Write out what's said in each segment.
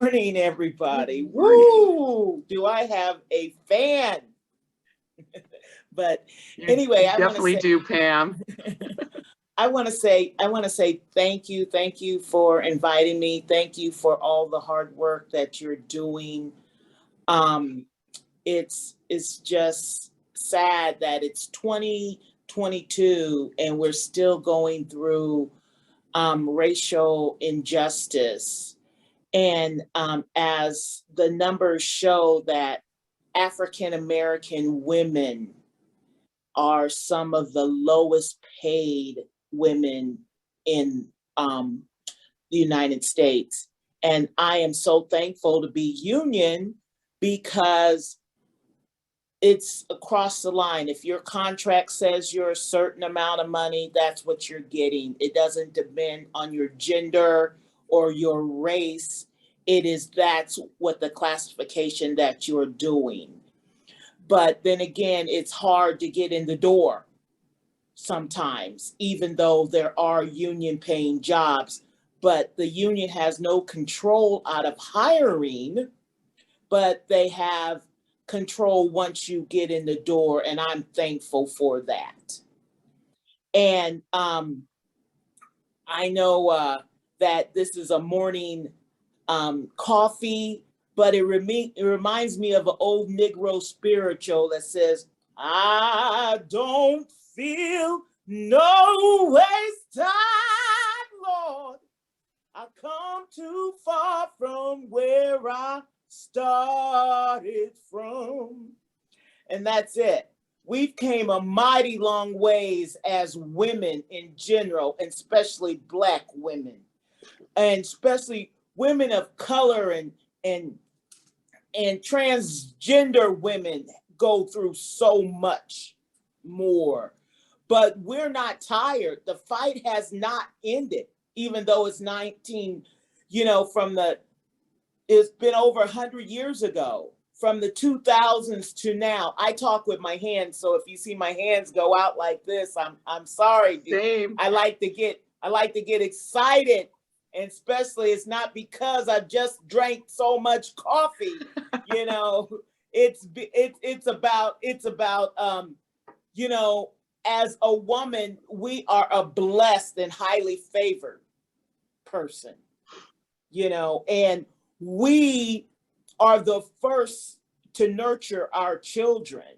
Morning, everybody. Good morning. Woo! Do I have a fan? But anyway, You definitely do, Pam. I want to say thank you for inviting me. Thank you for all the hard work that you're doing. Um, it's just sad that it's 2022 and we're still going through racial injustice. And as the numbers show that African American women are some of the lowest paid women in the United States. And I am so thankful to be union because it's across the line. If your contract says you're a certain amount of money, that's what you're getting. It doesn't depend on your gender or your race. That's what the classification that you're doing. But then again, it's hard to get in the door sometimes, even though there are union paying jobs. But the union has no control out of hiring, but they have control once you get in the door, and I'm thankful for that. And I know that this is a morning coffee, but it reminds me of an old Negro spiritual that says, I don't feel no waste time, Lord. I come too far from where I started from. And that's it. We've came a mighty long ways as women in general, and especially Black women, and especially women of color and transgender women go through so much more. But we're not tired. The fight has not ended, even though it's 19, it's been over 100 years ago, from the 2000s to now. I talk with my hands, so if you see my hands go out like this, I'm sorry. Same. I like to get excited, and especially it's not because I just drank so much coffee. It's about as a woman, we are a blessed and highly favored person, and we are the first to nurture our children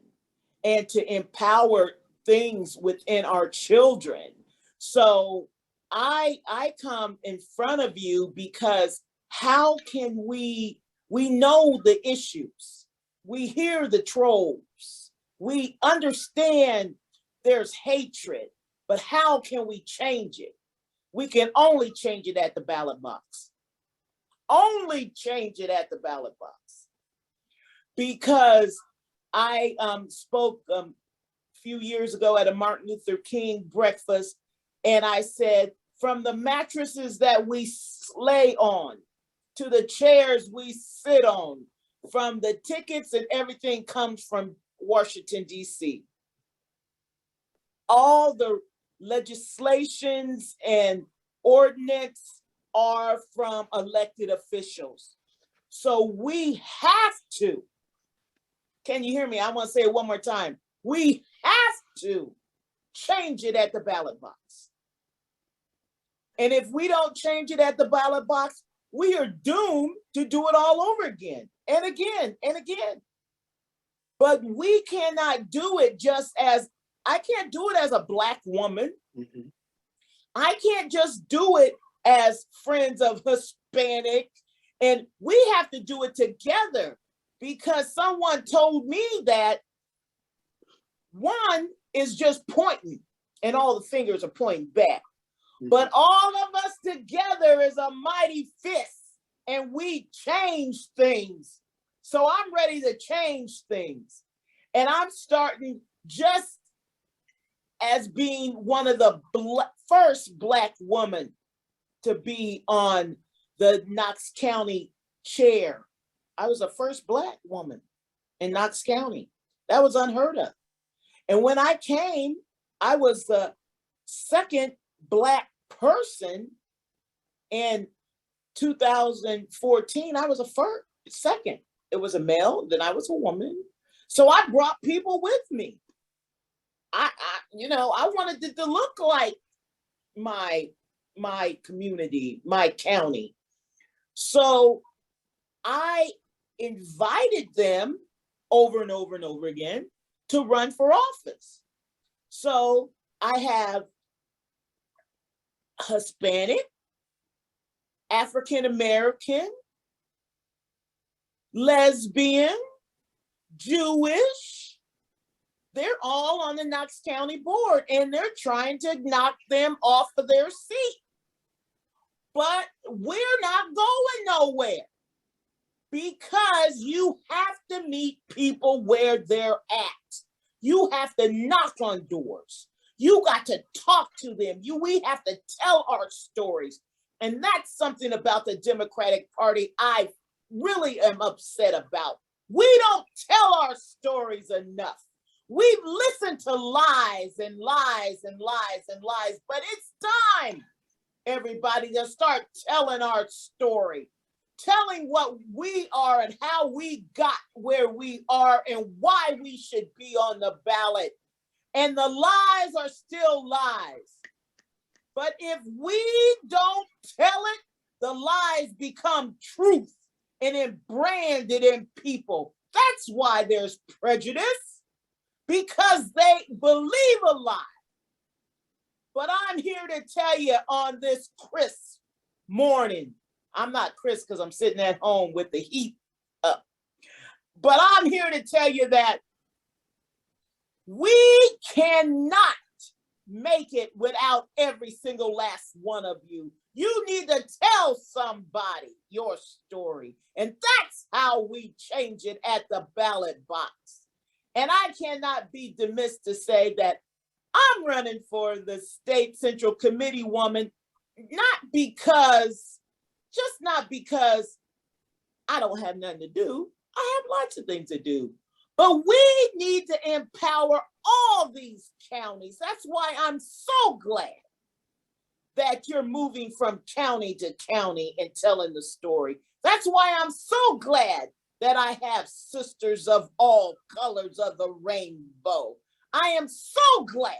and to empower things within our children. So I come in front of you because how can we know the issues, we hear the trolls, we understand there's hatred, but how can we change it? We can only change it at the ballot box. Only change it at the ballot box. Because I spoke a few years ago at a Martin Luther King breakfast, and I said, from the mattresses that we lay on to the chairs we sit on, from the tickets and everything comes from Washington, D.C. All the legislations and ordinance are from elected officials. So we have to, can you hear me? I want to say it one more time. We have to change it at the ballot box. And if we don't change it at the ballot box, we are doomed to do it all over again and again and again. But we cannot do it I can't do it as a Black woman. Mm-hmm. I can't just do it as friends of Hispanic. And we have to do it together, because someone told me that one is just pointing and all the fingers are pointing back. Mm-hmm. But all of us together is a mighty fist, and we change things. So I'm ready to change things. And I'm starting just as being one of the first Black women to be on the Knox County chair. I was the first Black woman in Knox County. That was unheard of. And when I came, I was the second Black person, and 2014, I was second. It was a male, then I was a woman. So I brought people with me. I wanted it to look like my community, my county. So I invited them over and over and over again to run for office. So I have Hispanic, African American, lesbian, Jewish. They're all on the Knox County board, and they're trying to knock them off of their seat. But we're not going nowhere, because you have to meet people where they're at. You have to knock on doors. You got to talk to them. We have to tell our stories. And that's something about the Democratic Party I really am upset about. We don't tell our stories enough. We've listened to lies and lies and lies and lies, but it's time, everybody, to start telling our story, telling what we are and how we got where we are and why we should be on the ballot. And the lies are still lies. But if we don't tell it, the lies become truth and then branded in people. That's why there's prejudice, because they believe a lie. But I'm here to tell you on this crisp morning, I'm not crisp because I'm sitting at home with the heat up, but I'm here to tell you that we cannot make it without every single last one of you. You need to tell somebody your story. And that's how we change it at the ballot box. And I cannot be dismissed to say that I'm running for the state central committee woman, not because I don't have nothing to do. I have lots of things to do. But we need to empower all these counties. That's why I'm so glad that you're moving from county to county and telling the story. That's why I'm so glad that I have sisters of all colors of the rainbow. I am so glad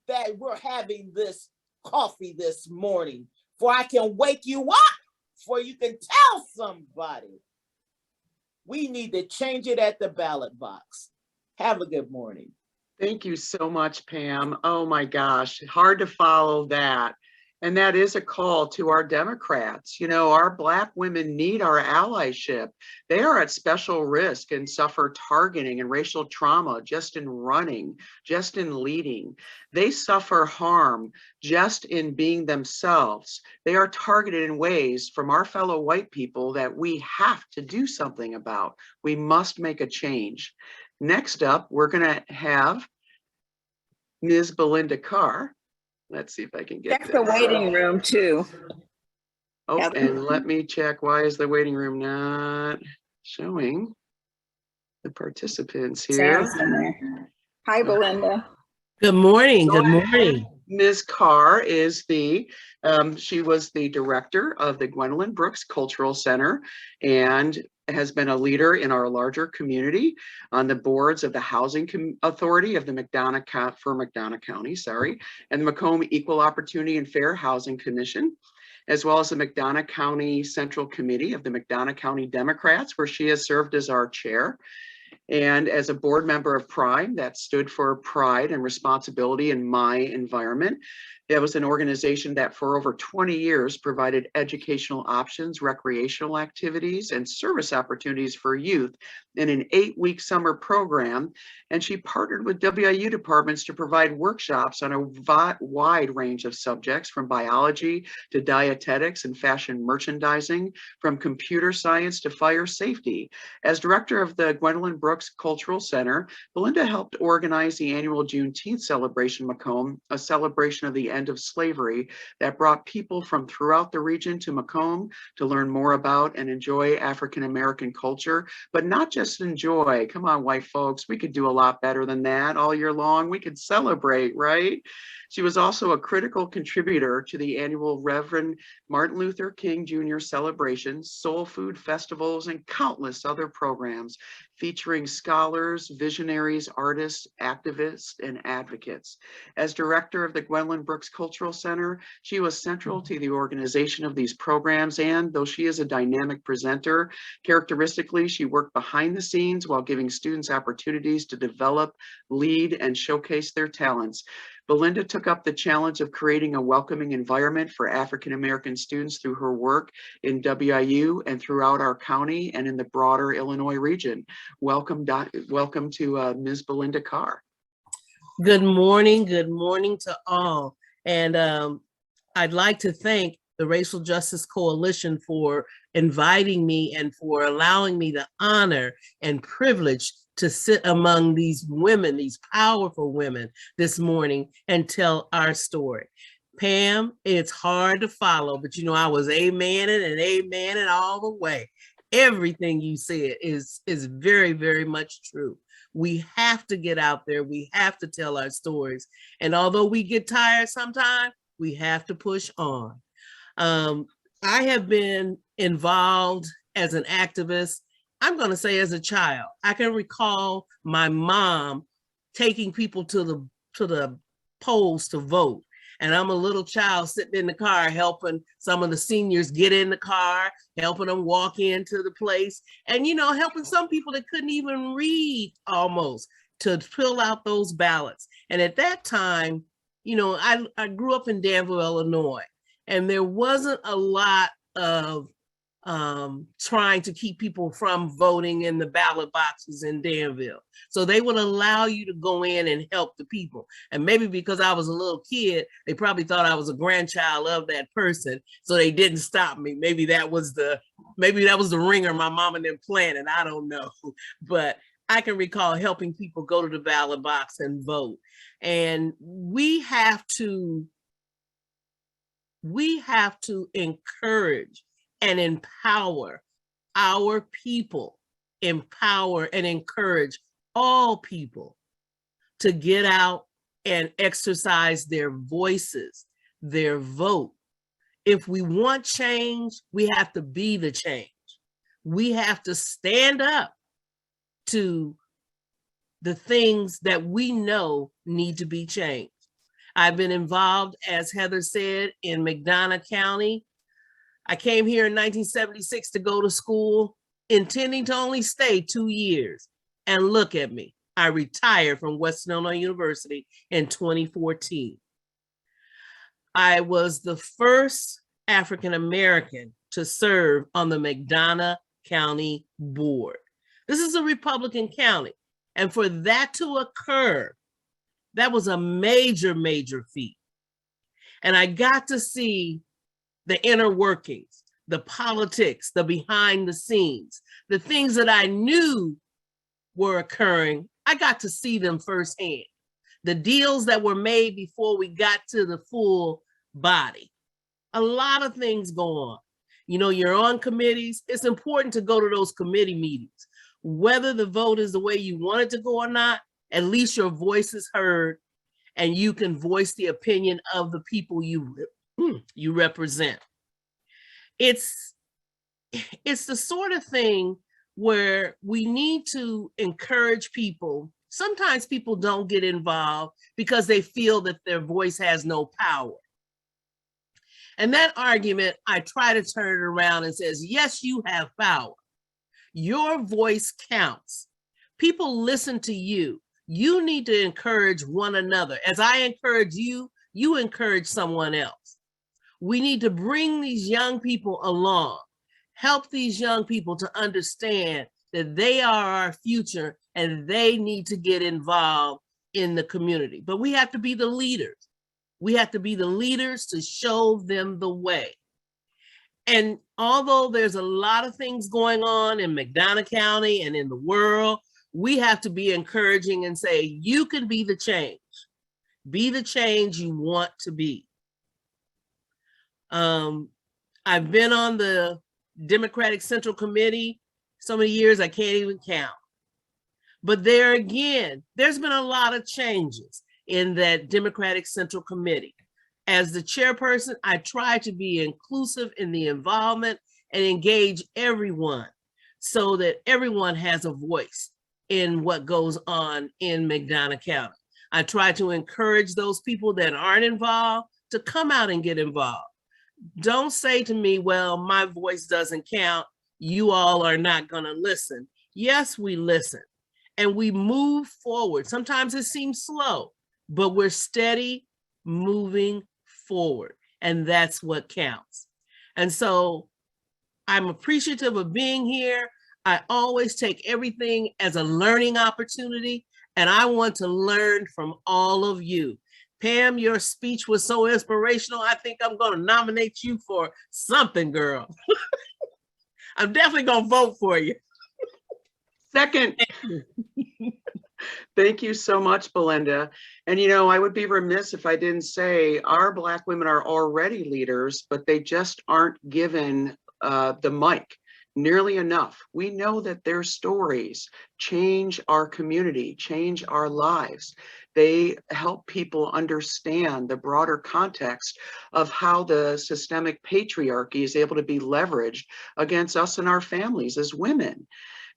that we're having this coffee this morning, for I can wake you up, for you can tell somebody. We need to change it at the ballot box. Have a good morning. Thank you so much, Pam. Oh my gosh, hard to follow that. And that is a call to our Democrats. You know, our Black women need our allyship. They are at special risk and suffer targeting and racial trauma just in running, just in leading. They suffer harm just in being themselves. They are targeted in ways from our fellow white people that we have to do something about. We must make a change. Next up, we're going to have Ms. Belinda Carr. Let's see if I can get check the waiting room too. Oh, and let me check. Why is the waiting room not showing the participants here? Sam's in there. Hi, Belinda. Good morning. Good morning. Ms. Carr is she was the director of the Gwendolyn Brooks Cultural Center and has been a leader in our larger community on the boards of the Housing Authority of the McDonough County, and the Macomb Equal Opportunity and Fair Housing Commission, as well as the McDonough County Central Committee of the McDonough County Democrats, where she has served as our chair. And as a board member of PRIME, that stood for Pride and Responsibility in My Environment. That was an organization that for over 20 years provided educational options, recreational activities, and service opportunities for youth in an 8-week summer program. And she partnered with WIU departments to provide workshops on a wide range of subjects, from biology to dietetics and fashion merchandising, from computer science to fire safety. As director of the Gwendolyn Brooks Cultural Center, Belinda helped organize the annual Juneteenth celebration Macomb, a celebration of the end of slavery that brought people from throughout the region to Macomb to learn more about and enjoy African American culture, but not just enjoy. Come on, white folks, we could do a lot better than that all year long. We could celebrate, right? She was also a critical contributor to the annual Reverend Martin Luther King Jr. celebrations, soul food festivals, and countless other programs featuring scholars, visionaries, artists, activists, and advocates. As director of the Gwendolyn Brooks Cultural Center, she was central to the organization of these programs, and though she is a dynamic presenter, characteristically, she worked behind the scenes while giving students opportunities to develop, lead, and showcase their talents. Belinda took up the challenge of creating a welcoming environment for African American students through her work in WIU and throughout our county and in the broader Illinois region. Welcome to Ms. Belinda Carr. Good morning to all. And I'd like to thank the Racial Justice Coalition for inviting me and for allowing me the honor and privilege to sit among these women, these powerful women this morning and tell our story. Pam, it's hard to follow, but you know, I was amening and amening all the way. Everything you said is very, very much true. We have to get out there. We have to tell our stories. And although we get tired sometimes, we have to push on. I have been involved as an activist, I'm going to say as a child. I can recall my mom taking people to the polls to vote. And I'm a little child sitting in the car helping some of the seniors get in the car, helping them walk into the place, and, you know, helping some people that couldn't even read almost to fill out those ballots. And at that time, you know, I grew up in Danville, Illinois, and there wasn't a lot of trying to keep people from voting in the ballot boxes in Danville. So they would allow you to go in and help the people. And maybe because I was a little kid, they probably thought I was a grandchild of that person. So they didn't stop me. Maybe that was the ringer my mom and them planted. I don't know. But I can recall helping people go to the ballot box and vote. And we have to encourage and empower our people, empower and encourage all people to get out and exercise their voices, their vote. If we want change, we have to be the change. We have to stand up to the things that we know need to be changed. I've been involved, as Heather said, in McDonough County. I came here in 1976 to go to school, intending to only stay 2 years. And look at me, I retired from Western Illinois University in 2014. I was the first African-American to serve on the McDonough County Board. This is a Republican county. And for that to occur, that was a major, major feat. And I got to see the inner workings, the politics, the behind the scenes, the things that I knew were occurring. I got to see them firsthand. The deals that were made before we got to the full body. A lot of things go on. You know, you're on committees. It's important to go to those committee meetings. Whether the vote is the way you want it to go or not, at least your voice is heard and you can voice the opinion of the people you represent. It's the sort of thing where we need to encourage people. Sometimes people don't get involved because they feel that their voice has no power. And that argument, I try to turn it around and says, yes, you have power. Your voice counts. People listen to you. You need to encourage one another. As I encourage you, you encourage someone else. We need to bring these young people along, help these young people to understand that they are our future and they need to get involved in the community. But we have to be the leaders. We have to be the leaders to show them the way. And although there's a lot of things going on in McDonough County and in the world, we have to be encouraging and say, you can be the change. Be the change you want to be. I've been on the Democratic Central Committee so many years I can't even count. But there again, there's been a lot of changes. in that Democratic Central Committee. As the chairperson, I try to be inclusive in the involvement and engage everyone so that everyone has a voice in what goes on in McDonough County. I try to encourage those people that aren't involved to come out and get involved. Don't say to me, well, my voice doesn't count. You all are not going to listen. Yes, we listen and we move forward. Sometimes it seems slow, but we're steady moving forward, and that's what counts. And so I'm appreciative of being here. I always take everything as a learning opportunity, and I want to learn from all of you. Pam, your speech was so inspirational. I think I'm going to nominate you for something, girl. I'm definitely going to vote for you. Second. Thank you so much, Belinda. And you know, I would be remiss if I didn't say our Black women are already leaders, but they just aren't given the mic nearly enough. We know that their stories change our community, change our lives. They help people understand the broader context of how the systemic patriarchy is able to be leveraged against us and our families as women.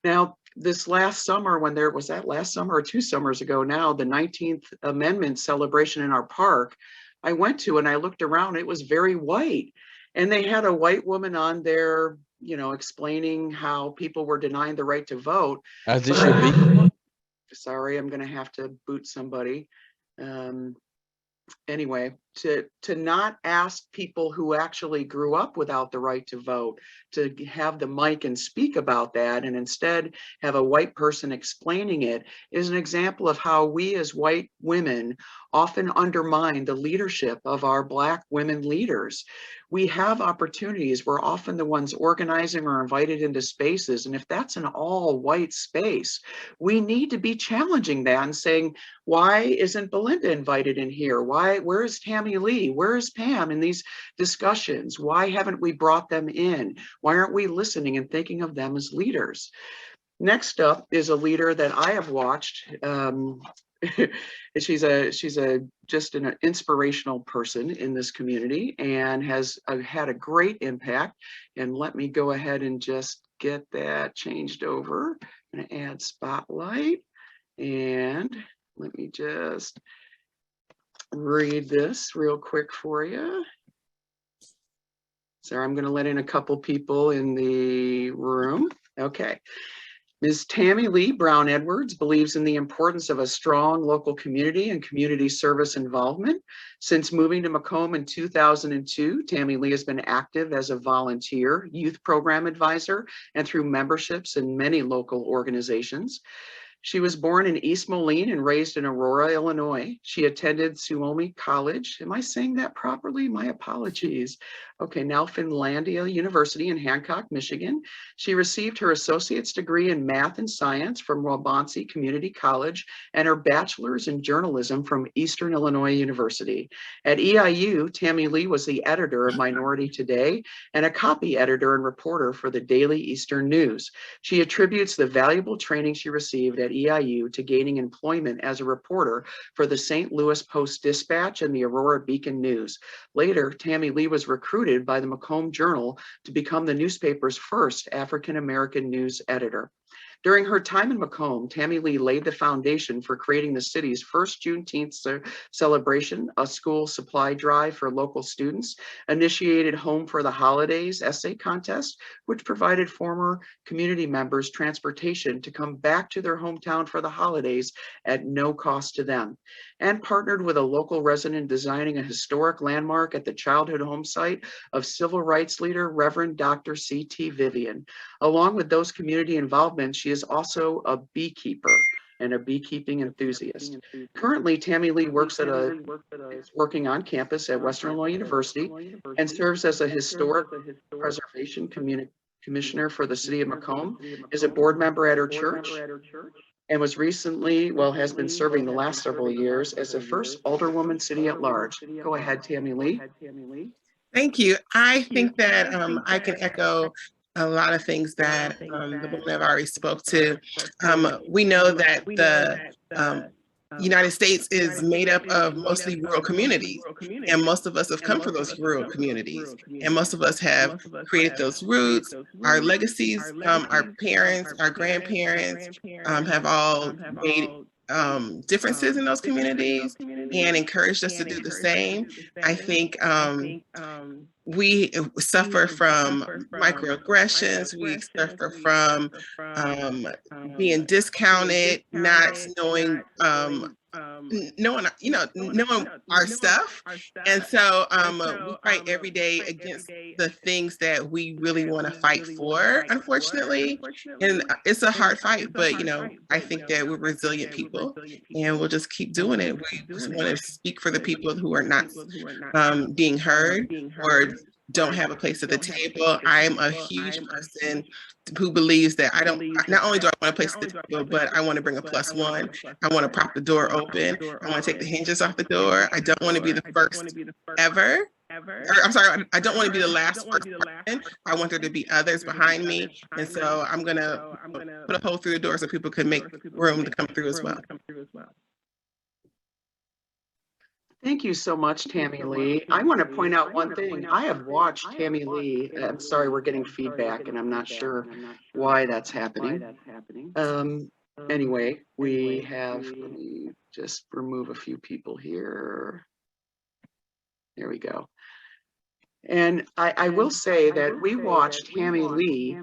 Now, this last summer, when there was that last summer or 2 summers ago now, the 19th Amendment celebration in our park, I went to and I looked around, it was very white. And they had a white woman on there, you know, explaining how people were denying the right to vote. As it should be. Sorry, I'm going to have to boot somebody. Anyway, to not ask people who actually grew up without the right to vote to have the mic and speak about that, and instead have a white person explaining it, is an example of how we as white women often undermine the leadership of our Black women leaders. We have opportunities. We're often the ones organizing or invited into spaces. And if that's an all white space, we need to be challenging that and saying, why isn't Belinda invited in here? Where is Tammie Leigh? Where is Pam in these discussions? Why haven't we brought them in? Why aren't we listening and thinking of them as leaders? Next up is a leader that I have watched. She's just an inspirational person in this community and has had a great impact. And let me go ahead and just get that changed over. I'm going to add spotlight, and let me just read this real quick for you. So I'm going to let in a couple people in the room. Okay. Ms. Tammie Leigh Brown Edwards believes in the importance of a strong local community and community service involvement. Since moving to Macomb in 2002, Tammie Leigh has been active as a volunteer, youth program advisor, and through memberships in many local organizations. She was born in East Moline and raised in Aurora, Illinois. She attended Suomi College. Am I saying that properly? My apologies. Okay, now Finlandia University in Hancock, Michigan. She received her associate's degree in math and science from Waubonsee Community College and her bachelor's in journalism from Eastern Illinois University. At EIU, Tammie Leigh was the editor of Minority Today and a copy editor and reporter for the Daily Eastern News. She attributes the valuable training she received at EIU to gaining employment as a reporter for the St. Louis Post-Dispatch and the Aurora Beacon News. Later, Tammie Leigh was recruited by the Macomb Journal to become the newspaper's first African-American news editor. During her time in Macomb, Tammie Leigh laid the foundation for creating the city's first Juneteenth celebration, a school supply drive for local students, initiated Home for the Holidays essay contest, which provided former community members transportation to come back to their hometown for the holidays at no cost to them, and partnered with a local resident designing a historic landmark at the childhood home site of civil rights leader Reverend Dr. C.T. Vivian. Along with those community involvements, she is also a beekeeper and a beekeeping enthusiast. Currently, Tammie Leigh works working on campus at Western Illinois University and serves as a historic preservation commissioner for the city of Macomb, is a board member at her church, and was recently, has been serving the last several years as the first Alderwoman City at Large. Go ahead, Tammie Leigh. Thank you. I think that I can echo a lot of things that the women have already spoke to. We know that the United States is made up of mostly rural communities, and most of us have come from those rural communities, and most of us have created those roots, our legacies, our parents, our grandparents have all made differences in those communities and encouraged us to do the same. I think we suffer from microaggressions, we suffer from being discounted, not knowing knowing our stuff, and so we fight every day against the things that we really want to fight for, unfortunately, and it's a hard fight, but I think that we're resilient people and we'll just keep doing it. We just want to speak for the people who are not being heard or don't have a place at the table. I'm a huge person who believes that not only do I want a place at the table, but I want to bring a +1. I want to prop the door open. I want to take the hinges off the door. I don't want to be the first ever. I'm sorry, I don't want to be the last person. I want there to be others behind me. And so I'm going to put a hole through the door so people can make room to come through as well. Thank you so much, Tammie Leigh. I want to point out one thing. I have watched Tammie Leigh. I'm sorry, we're getting feedback and I'm not sure why that's happening. Anyway, we have, let me just remove a few people here. There we go. And I will say that we watched Tammie Leigh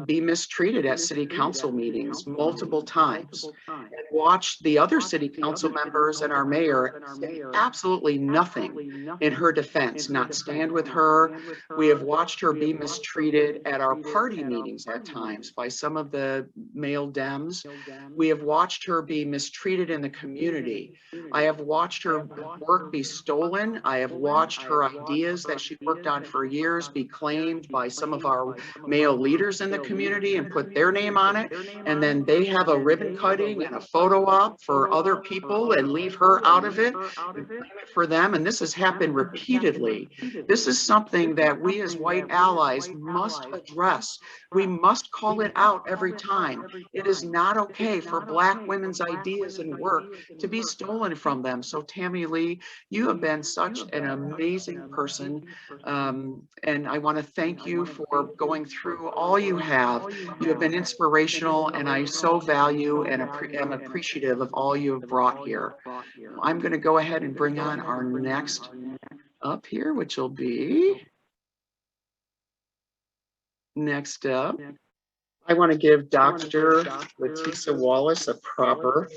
be mistreated at city council meetings multiple times, and watched the other city council members and our mayor say absolutely nothing in her defense, not stand with her. We have watched her be mistreated at our party meetings at times by some of the male Dems. We have watched her be mistreated in the community. I have watched her work be stolen. I have watched her ideas that she worked on for years be claimed by some of our male leaders in the community and put their name on it, and then they have a ribbon cutting and a photo op for other people and leave her out of it and claim it for them. And this has happened repeatedly. This is something that we as white allies must address. We must call it out every time. It is not okay for Black women's ideas and work to be stolen from them. So Tammie Leigh, you have been such an amazing person, and I want to thank you for going through all you have. You have been inspirational, and I so value and am appreciative of all you have brought here. I'm going to go ahead and bring on our next up here, which will be next up. I want to give Dr. Litesa Wallace a proper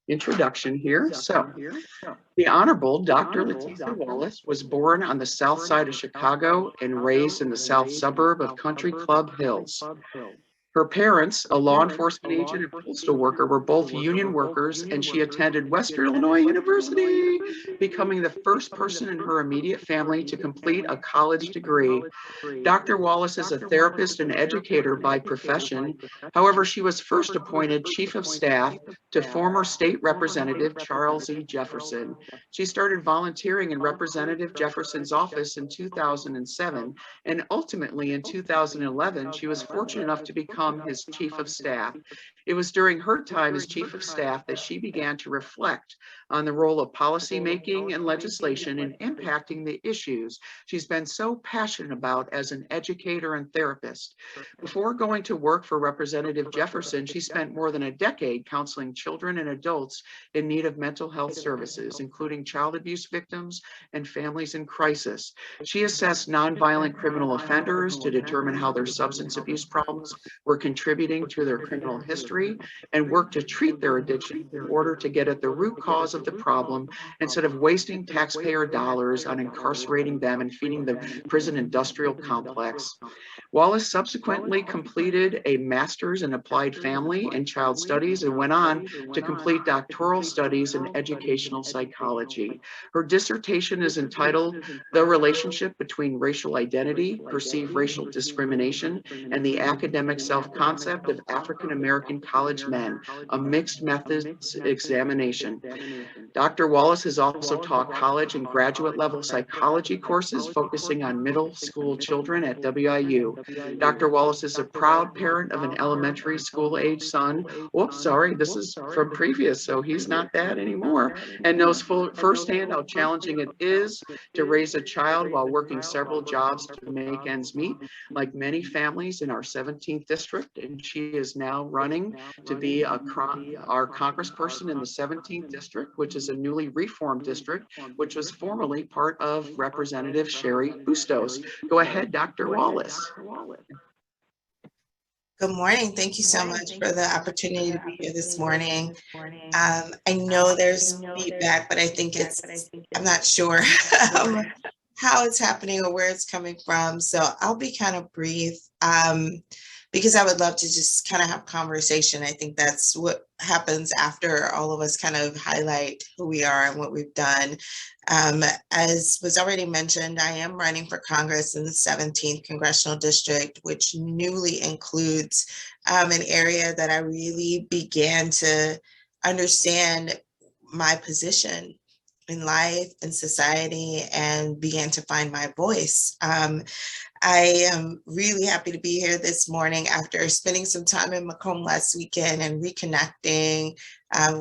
introduction here. So, the Honorable Dr. Litesa Wallace was born on the south side of Chicago and raised in the south suburb of Country Club Hills. Her parents, a law enforcement agent and postal worker, were both union workers, and she attended Western Illinois University, becoming the first person in her immediate family to complete a college degree. Dr. Wallace is a therapist and educator by profession. However, she was first appointed Chief of Staff to former State Representative Charles E. Jefferson. She started volunteering in Representative Jefferson's office in 2007, and ultimately in 2011, she was fortunate enough to become his Chief of Staff. It was during her time as Chief of Staff that she began to reflect on the role of policymaking and legislation in impacting the issues she's been so passionate about as an educator and therapist. Before going to work for Representative Jefferson, she spent more than a decade counseling children and adults in need of mental health services, including child abuse victims and families in crisis. She assessed nonviolent criminal offenders to determine how their substance abuse problems were contributing to their criminal history, and worked to treat their addiction in order to get at the root cause of the problem instead of wasting taxpayer dollars on incarcerating them and feeding the prison industrial complex. Wallace subsequently completed a master's in applied family and child studies and went on to complete doctoral studies in educational psychology. Her dissertation is entitled "The Relationship Between Racial Identity, Perceived Racial Discrimination, and the Academic Self-Concept of African American college men, a mixed methods examination. Dr. Wallace has also taught college and graduate level psychology courses focusing on middle school children at WIU. Dr. Wallace is a proud parent of an elementary school age son. Oops, sorry, this is from previous, so he's not that anymore, and knows firsthand how challenging it is to raise a child while working several jobs to make ends meet, like many families in our 17th district. And she is now running to be our congressperson in the 17th district, which is a newly reformed district, which was formerly part of Representative Sherry Bustos. Go ahead, Dr. Wallace. Good morning. Thank you so much for the opportunity to be here this morning. I know there's feedback, but I think I'm not sure how it's happening or where it's coming from. So I'll be kind of brief because I would love to just kind of have conversation. I think that's what happens after all of us kind of highlight who we are and what we've done. As was already mentioned, I am running for Congress in the 17th Congressional District, which newly includes an area that I really began to understand my position in life and society and began to find my voice. I am really happy to be here this morning after spending some time in Macomb last weekend and reconnecting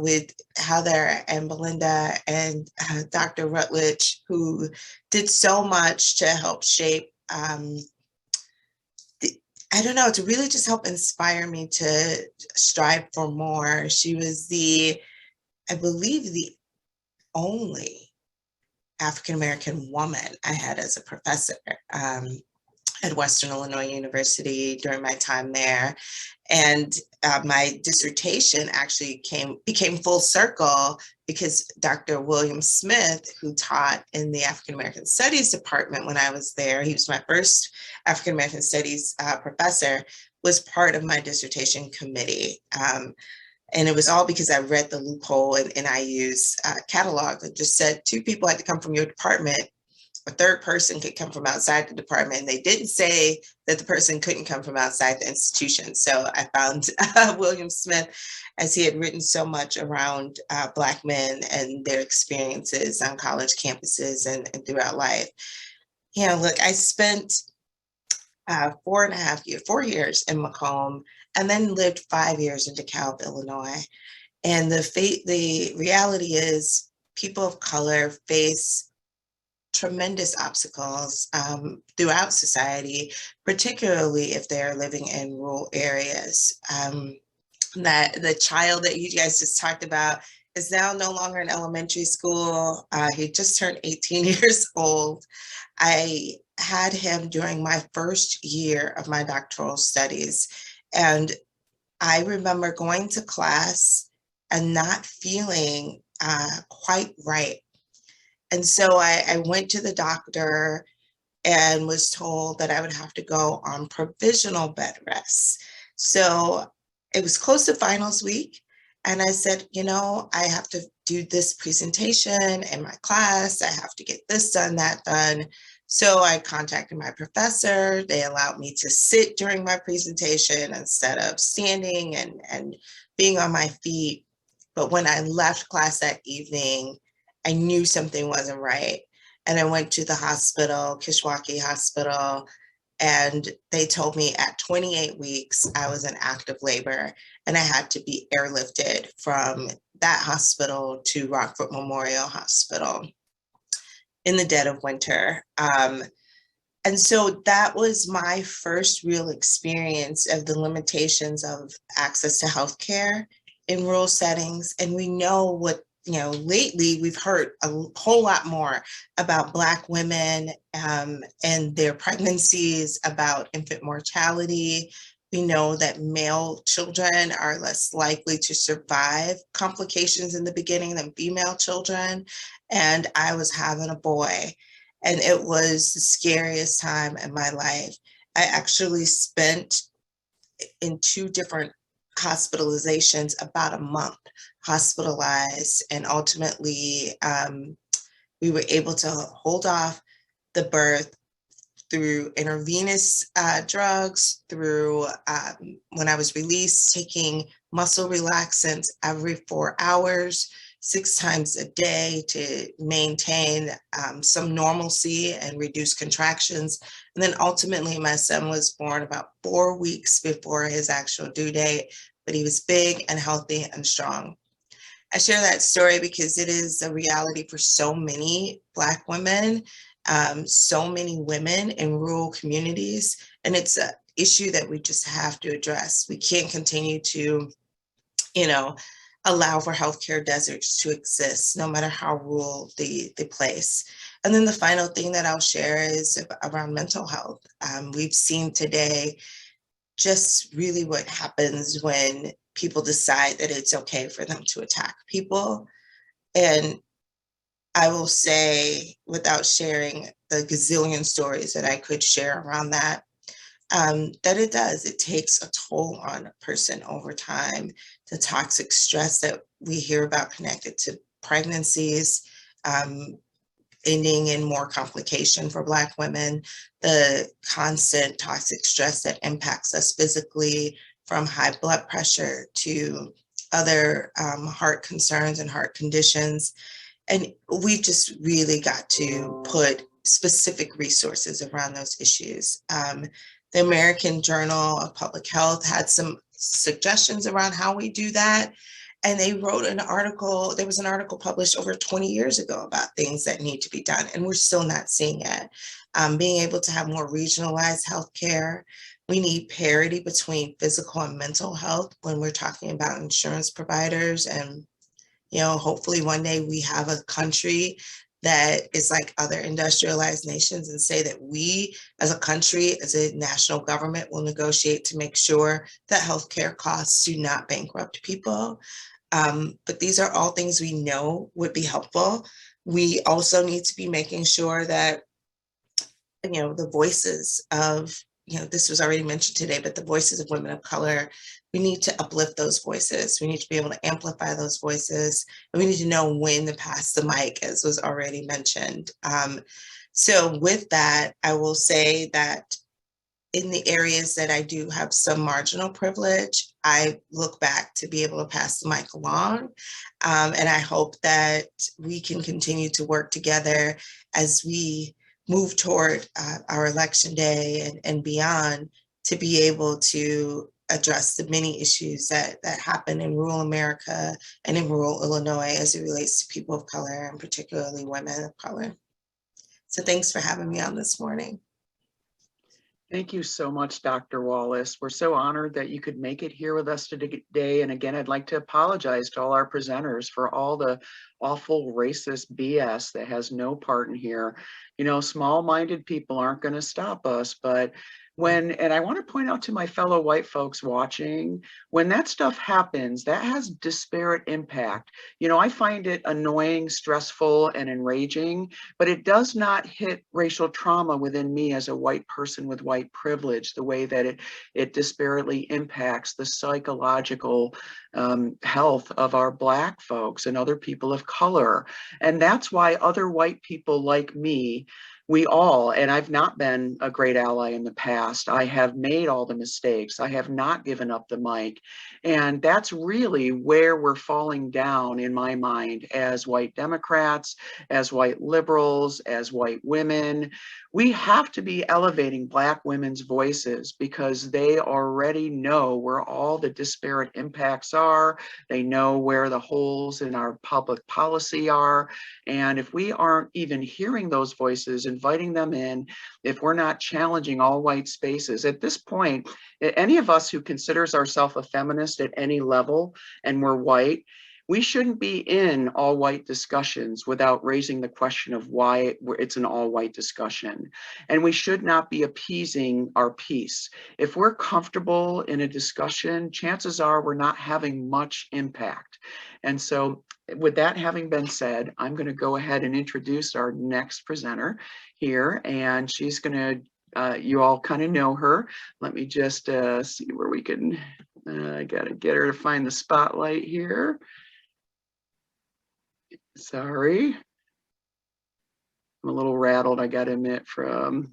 with Heather and Belinda and Dr. Rutledge, who did so much to help shape, I don't know, to really just help inspire me to strive for more. She was I believe, the only African-American woman I had as a professor at Western Illinois University during my time there. And my dissertation actually became full circle because Dr. William Smith, who taught in the African American Studies department when I was there, he was my first African American Studies professor, was part of my dissertation committee. And it was all because I read the loophole in NIU's catalog that just said 2 people had to come from your department. A third person could come from outside the department. And they didn't say that the person couldn't come from outside the institution. So I found William Smith, as he had written so much around Black men and their experiences on college campuses and throughout life. You know, look, I spent 4 years in Macomb and then lived 5 years in DeKalb, Illinois. And the reality is people of color face tremendous obstacles throughout society, particularly if they're living in rural areas. That the child that you guys just talked about is now no longer in elementary school. He just turned 18 years old. I had him during my first year of my doctoral studies. And I remember going to class and not feeling quite right. And so I went to the doctor and was told that I would have to go on provisional bed rest. So it was close to finals week. And I said, you know, I have to do this presentation in my class. I have to get this done, that done. So I contacted my professor. They allowed me to sit during my presentation instead of standing and being on my feet. But when I left class that evening, I knew something wasn't right. And I went to the hospital, Kishwaukee Hospital, and they told me at 28 weeks, I was in active labor and I had to be airlifted from that hospital to Rockford Memorial Hospital in the dead of winter. And so that was my first real experience of the limitations of access to healthcare in rural settings. And we know what, you know, lately we've heard a whole lot more about Black women and their pregnancies, about infant mortality. We know that male children are less likely to survive complications in the beginning than female children. And I was having a boy, and it was the scariest time in my life. I actually spent in 2 different hospitalizations about a month hospitalized, and ultimately we were able to hold off the birth through intravenous drugs, through when I was released, taking muscle relaxants every 4 hours, 6 times a day to maintain some normalcy and reduce contractions. And then ultimately, my son was born about 4 weeks before his actual due date, but he was big and healthy and strong. I share that story because it is a reality for so many Black women, so many women in rural communities, and it's an issue that we just have to address. We can't continue to, allow for healthcare deserts to exist, no matter how rural the place. And then the final thing that I'll share is around mental health. We've seen today just really what happens when people decide that it's okay for them to attack people. And I will say, without sharing the gazillion stories that I could share around that, that it takes a toll on a person over time. The toxic stress that we hear about connected to pregnancies, ending in more complication for Black women, the constant toxic stress that impacts us physically, from high blood pressure to other heart concerns and heart conditions. And we just really got to put specific resources around those issues. The American Journal of Public Health had some suggestions around how we do that. And they wrote an article, there was an article published over 20 years ago about things that need to be done, and we're still not seeing it. Being able to have more regionalized healthcare. We need parity between physical and mental health when we're talking about insurance providers. And, hopefully one day we have a country that is like other industrialized nations and say that we as a country, as a national government, will negotiate to make sure that healthcare costs do not bankrupt people. But these are all things we know would be helpful. We also need to be making sure that, the voices of, this was already mentioned today, but the voices of women of color, we need to uplift those voices. We need to be able to amplify those voices. And we need to know when to pass the mic, as was already mentioned. So with that, I will say that in the areas that I do have some marginal privilege, I look back to be able to pass the mic along. And I hope that we can continue to work together as we move toward our election day and beyond, to be able to address the many issues that happen in rural America and in rural Illinois as it relates to people of color, and particularly women of color. So thanks for having me on this morning. Thank you so much, Dr. Wallace. We're so honored that you could make it here with us today. And again, I'd like to apologize to all our presenters for all the awful racist BS that has no part in here. Small-minded people aren't going to stop us, but and I want to point out to my fellow white folks watching, when that stuff happens, that has disparate impact. I find it annoying, stressful, and enraging, but it does not hit racial trauma within me as a white person with white privilege the way that it disparately impacts the psychological health of our Black folks and other people of color. And that's why other white people like me, we all, and I've not been a great ally in the past. I have made all the mistakes. I have not given up the mic. And that's really where we're falling down in my mind as white Democrats, as white liberals, as white women. We have to be elevating Black women's voices because they already know where all the disparate impacts are. They know where the holes in our public policy are. And if we aren't even hearing those voices, inviting them in, if we're not challenging all white spaces, at this point, any of us who considers ourselves a feminist at any level and we're white, we shouldn't be in all white discussions without raising the question of why it's an all white discussion. And we should not be appeasing our peace. If we're comfortable in a discussion, chances are we're not having much impact. And so with that having been said, I'm going to go ahead and introduce our next presenter here. And she's going to, you all kind of know her. Let me just see where we can, I got to get her to find the spotlight here. Sorry. I'm a little rattled, I got to admit, from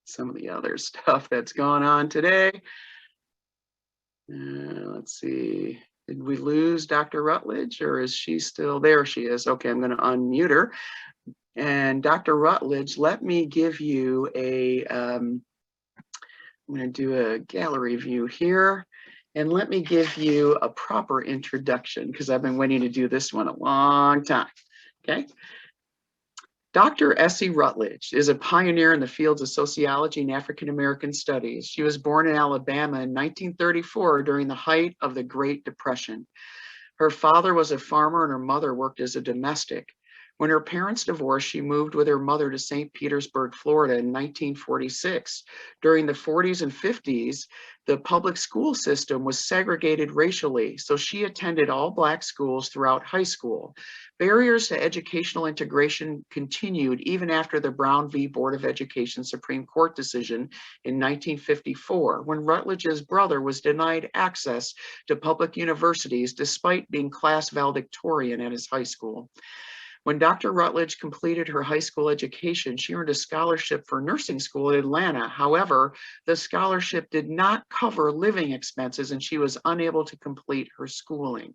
some of the other stuff that's gone on today. Let's see. Did we lose Dr. Rutledge, or is she still there? She is. Okay, I'm going to unmute her. And Dr. Rutledge, let me give you a, I'm going to do a gallery view here. And let me give you a proper introduction, because I've been waiting to do this one a long time. Okay. Dr. Essie Rutledge is a pioneer in the fields of sociology and African American studies. She was born in Alabama in 1934 during the height of the Great Depression. Her father was a farmer and her mother worked as a domestic. When her parents divorced, she moved with her mother to St. Petersburg, Florida in 1946. During the 40s and 50s, the public school system was segregated racially, so she attended all Black schools throughout high school. Barriers to educational integration continued even after the Brown v. Board of Education Supreme Court decision in 1954, when Rutledge's brother was denied access to public universities despite being class valedictorian at his high school. When Dr. Rutledge completed her high school education, she earned a scholarship for nursing school in Atlanta. However, the scholarship did not cover living expenses and she was unable to complete her schooling.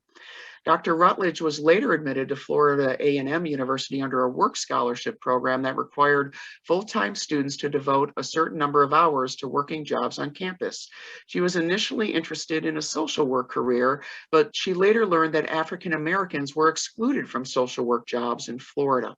Dr. Rutledge was later admitted to Florida A&M University under a work scholarship program that required full-time students to devote a certain number of hours to working jobs on campus. She was initially interested in a social work career, but she later learned that African Americans were excluded from social work jobs in Florida.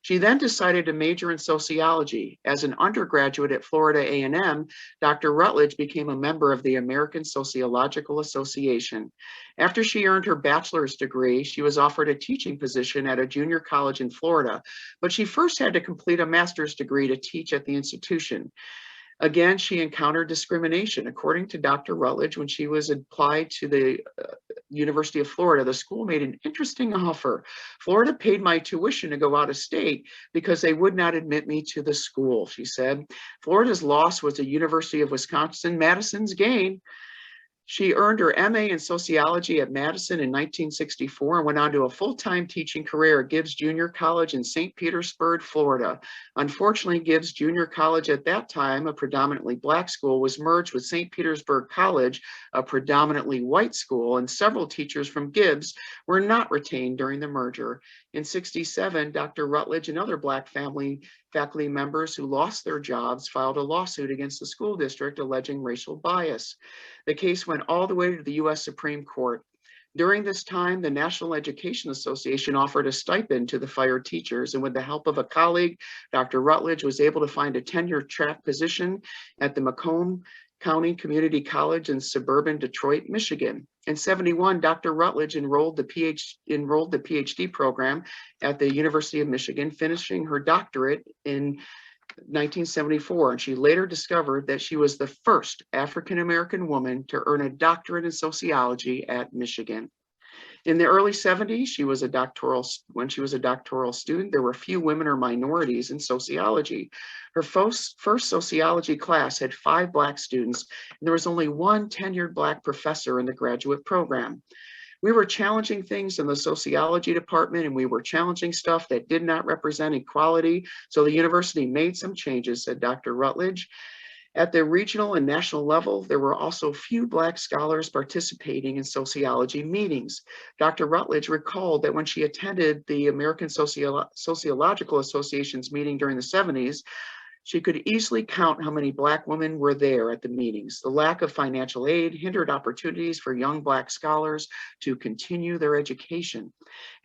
She then decided to major in sociology. As an undergraduate at Florida A&M, Dr. Rutledge became a member of the American Sociological Association. After she earned her bachelor's degree, she was offered a teaching position at a junior college in Florida, but she first had to complete a master's degree to teach at the institution. Again, she encountered discrimination. According to Dr. Rutledge, when she was applied to the University of Florida, the school made an interesting offer. Florida paid my tuition to go out of state because they would not admit me to the school, she said. Florida's loss was the University of Wisconsin-Madison's gain. She earned her MA in sociology at Madison in 1964 and went on to a full-time teaching career at Gibbs Junior College in St. Petersburg, Florida. Unfortunately, Gibbs Junior College at that time, a predominantly Black school, was merged with St. Petersburg College, a predominantly white school, and several teachers from Gibbs were not retained during the merger. In '67, Dr. Rutledge and other Black faculty members who lost their jobs filed a lawsuit against the school district alleging racial bias. The case went all the way to the U.S. Supreme Court. During this time, the National Education Association offered a stipend to the fired teachers, and with the help of a colleague, Dr. Rutledge was able to find a tenure-track position at the Macomb County Community College in suburban Detroit, Michigan. In '71, Dr. Rutledge enrolled the PhD program at the University of Michigan, finishing her doctorate in 1974, and she later discovered that she was the first African-American woman to earn a doctorate in sociology at Michigan. In the early '70s, when she was a doctoral student, there were few women or minorities in sociology. Her first sociology class had 5 Black students, and there was only one tenured Black professor in the graduate program. We were challenging things in the sociology department, and we were challenging stuff that did not represent equality, so the university made some changes, said Dr. Rutledge. At the regional and national level, there were also few Black scholars participating in sociology meetings. Dr. Rutledge recalled that when she attended the American Sociological Association's meeting during the '70s, she could easily count how many Black women were there at the meetings. The lack of financial aid hindered opportunities for young Black scholars to continue their education.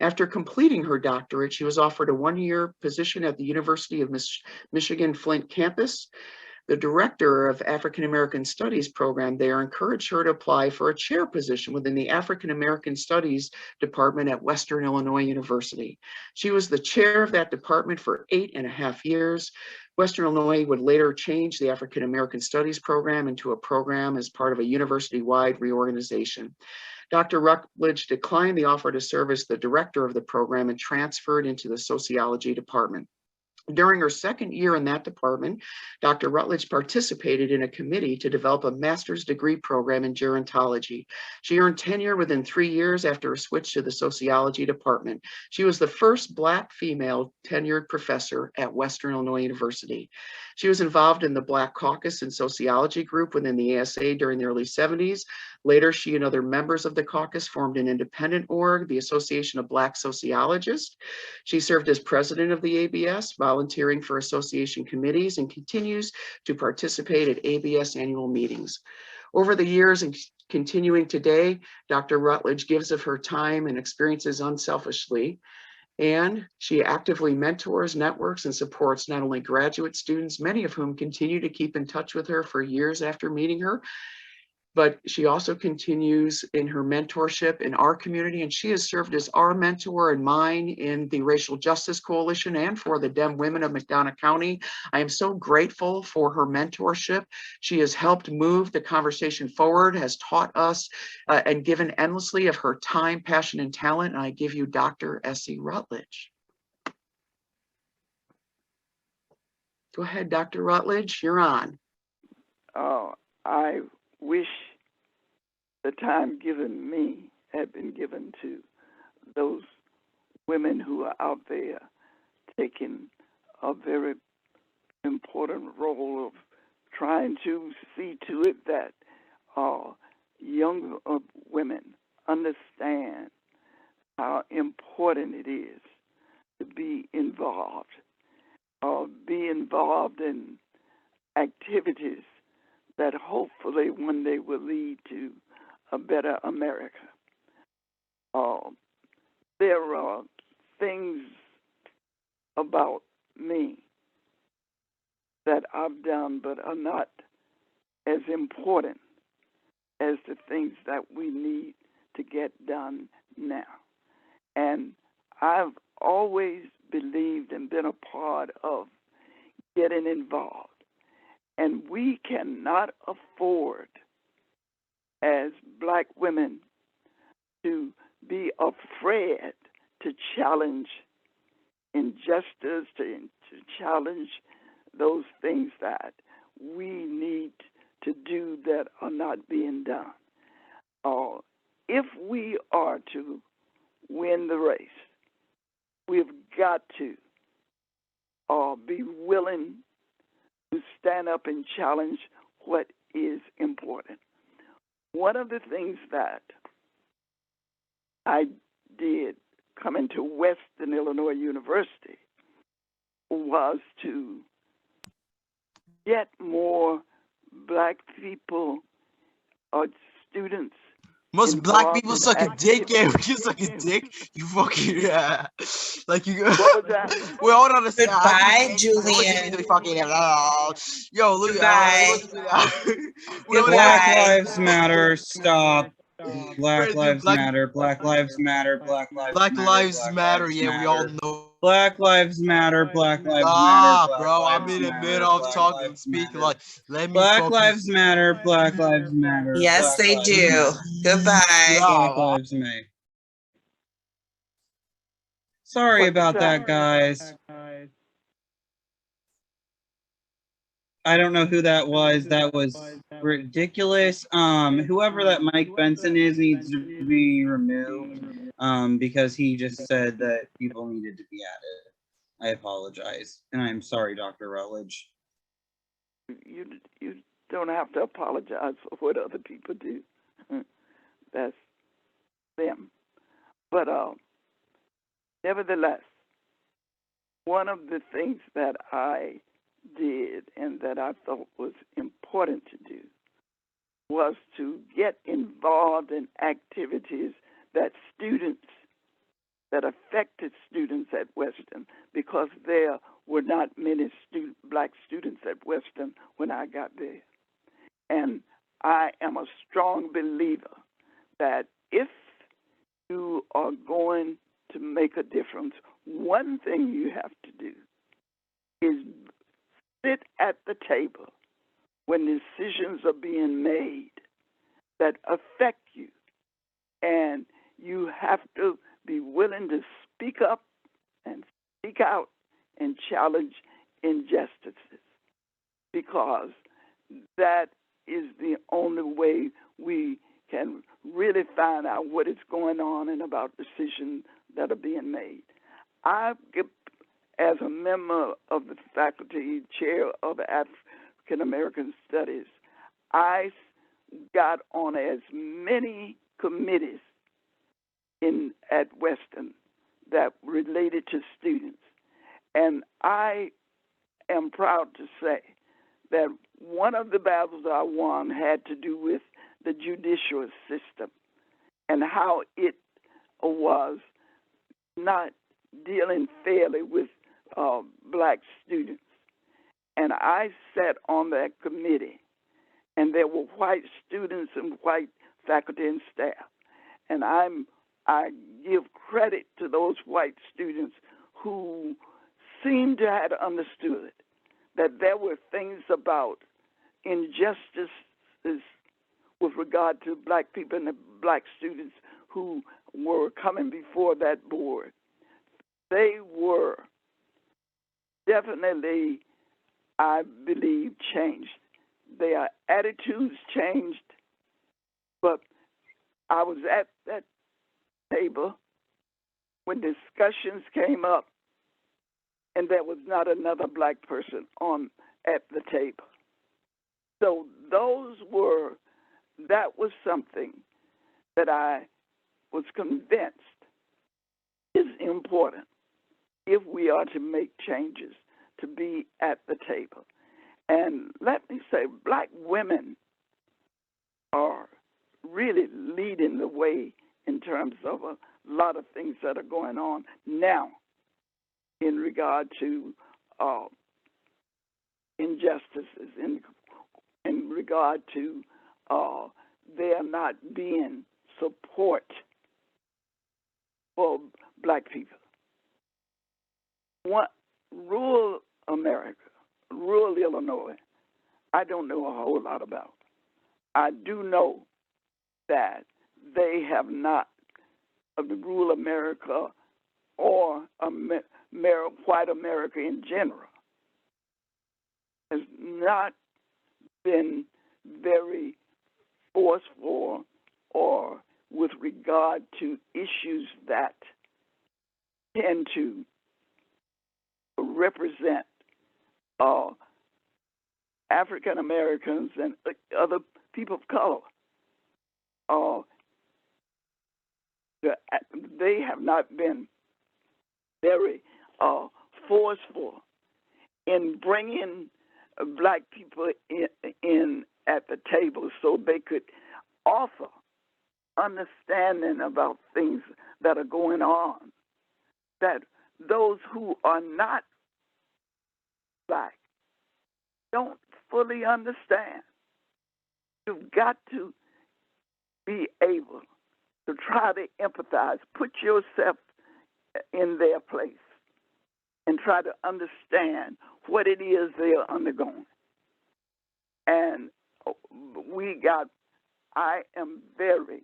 After completing her doctorate, she was offered a 1-year position at the University of Michigan Flint campus. The director of African American Studies program there encouraged her to apply for a chair position within the African American Studies department at Western Illinois University. She was the chair of that department for 8.5 years. Western Illinois would later change the African American Studies program into a program as part of a university-wide reorganization. Dr. Rutledge declined the offer to serve as the director of the program and transferred into the sociology department. During her second year in that department, Dr. Rutledge participated in a committee to develop a master's degree program in gerontology. She earned tenure within 3 years after a switch to the sociology department. She was the first Black female tenured professor at Western Illinois University. She was involved in the Black Caucus and Sociology group within the ASA during the early '70s. Later, she and other members of the caucus formed an independent org, the Association of Black Sociologists. She served as president of the ABS, volunteering for association committees, and continues to participate at ABS annual meetings. Over the years and continuing today, Dr. Rutledge gives of her time and experiences unselfishly, and she actively mentors, networks, and supports not only graduate students, many of whom continue to keep in touch with her for years after meeting her, but she also continues in her mentorship in our community, and she has served as our mentor and mine in the Racial Justice Coalition and for the Dem Women of McDonough County. I am so grateful for her mentorship. She has helped move the conversation forward, has taught us and given endlessly of her time, passion, and talent. And I give you Dr. Essie Rutledge. Go ahead, Dr. Rutledge, you're on. I wish the time given me had been given to those women who are out there taking a very important role of trying to see to it that young women understand how important it is to be involved in activities that hopefully one day will lead to a better America. There are things about me that I've done but are not as important as the things that we need to get done now. And I've always believed and been a part of getting involved. And we cannot afford, as Black women, to be afraid to challenge injustice, to challenge those things that we need to do that are not being done. If we are to win the race, we've got to be willing to stand up and challenge what is important. One of the things that I did coming to Western Illinois University was to get more Black people or students. Most Black people involved suck in a dick, yeah. We activities. can suck a dick. You fucking like you. What was that? Well, hold on a second. Goodbye, Julian. Yo, look Goodbye. Black Lives Matter. Stop. Black Lives Black- Matter. Black Lives Matter. Black Lives Black Matter. Lives Black Matter. Lives Yeah, we all Matter. know. Black Lives Matter. Black Lives Ah, Matter. bro, Black I'm in the Lives middle of Matter, talking, Black speaking. Lives Like, let me Black focus. Lives Matter. Black Lives Matter. Yes, Black they Lives do. Matter. Goodbye. Black Lives Matter. Sorry What's about that? that, guys. I don't know who that was. That was ridiculous. Whoever that Mike Benson is needs to be removed. Because he just said that people needed to be added. I apologize, and I'm sorry, Dr. Rutledge. You don't have to apologize for what other people do. That's them. But nevertheless, one of the things that I did and that I thought was important to do was to get involved in activities that affected students at Western, because there were not many Black students at Western when I got there. And I am a strong believer that if you are going to make a difference, one thing you have to do is sit at the table when decisions are being made that affect you. And you have to be willing to speak up and speak out and challenge injustices, because that is the only way we can really find out what is going on and about decisions that are being made. As a member of the faculty chair of African American Studies, I got on as many committees at Western that related to students. And I am proud to say that one of the battles I won had to do with the judicial system and how it was not dealing fairly with black students. And I sat on that committee, and there were white students and white faculty and staff. And I give credit to those white students who seemed to have understood that there were things about injustices with regard to black people and the black students who were coming before that board. They were definitely, I believe, changed. Their attitudes changed, but I was at that table when discussions came up and there was not another black person at the table. So that was something that I was convinced is important if we are to make changes, to be at the table. And let me say, black women are really leading the way in terms of a lot of things that are going on now in regard to injustices, in regard to there not being support for black people. Rural America, rural Illinois, I don't know a whole lot about. I do know that they have not, of the rural America or white America in general, has not been very forceful or with regard to issues that tend to represent African Americans and other people of color. They have not been very forceful in bringing black people in at the table so they could offer understanding about things that are going on that those who are not black don't fully understand. You've got to be able to try to empathize, put yourself in their place, and try to understand what it is they're undergoing. And I am very,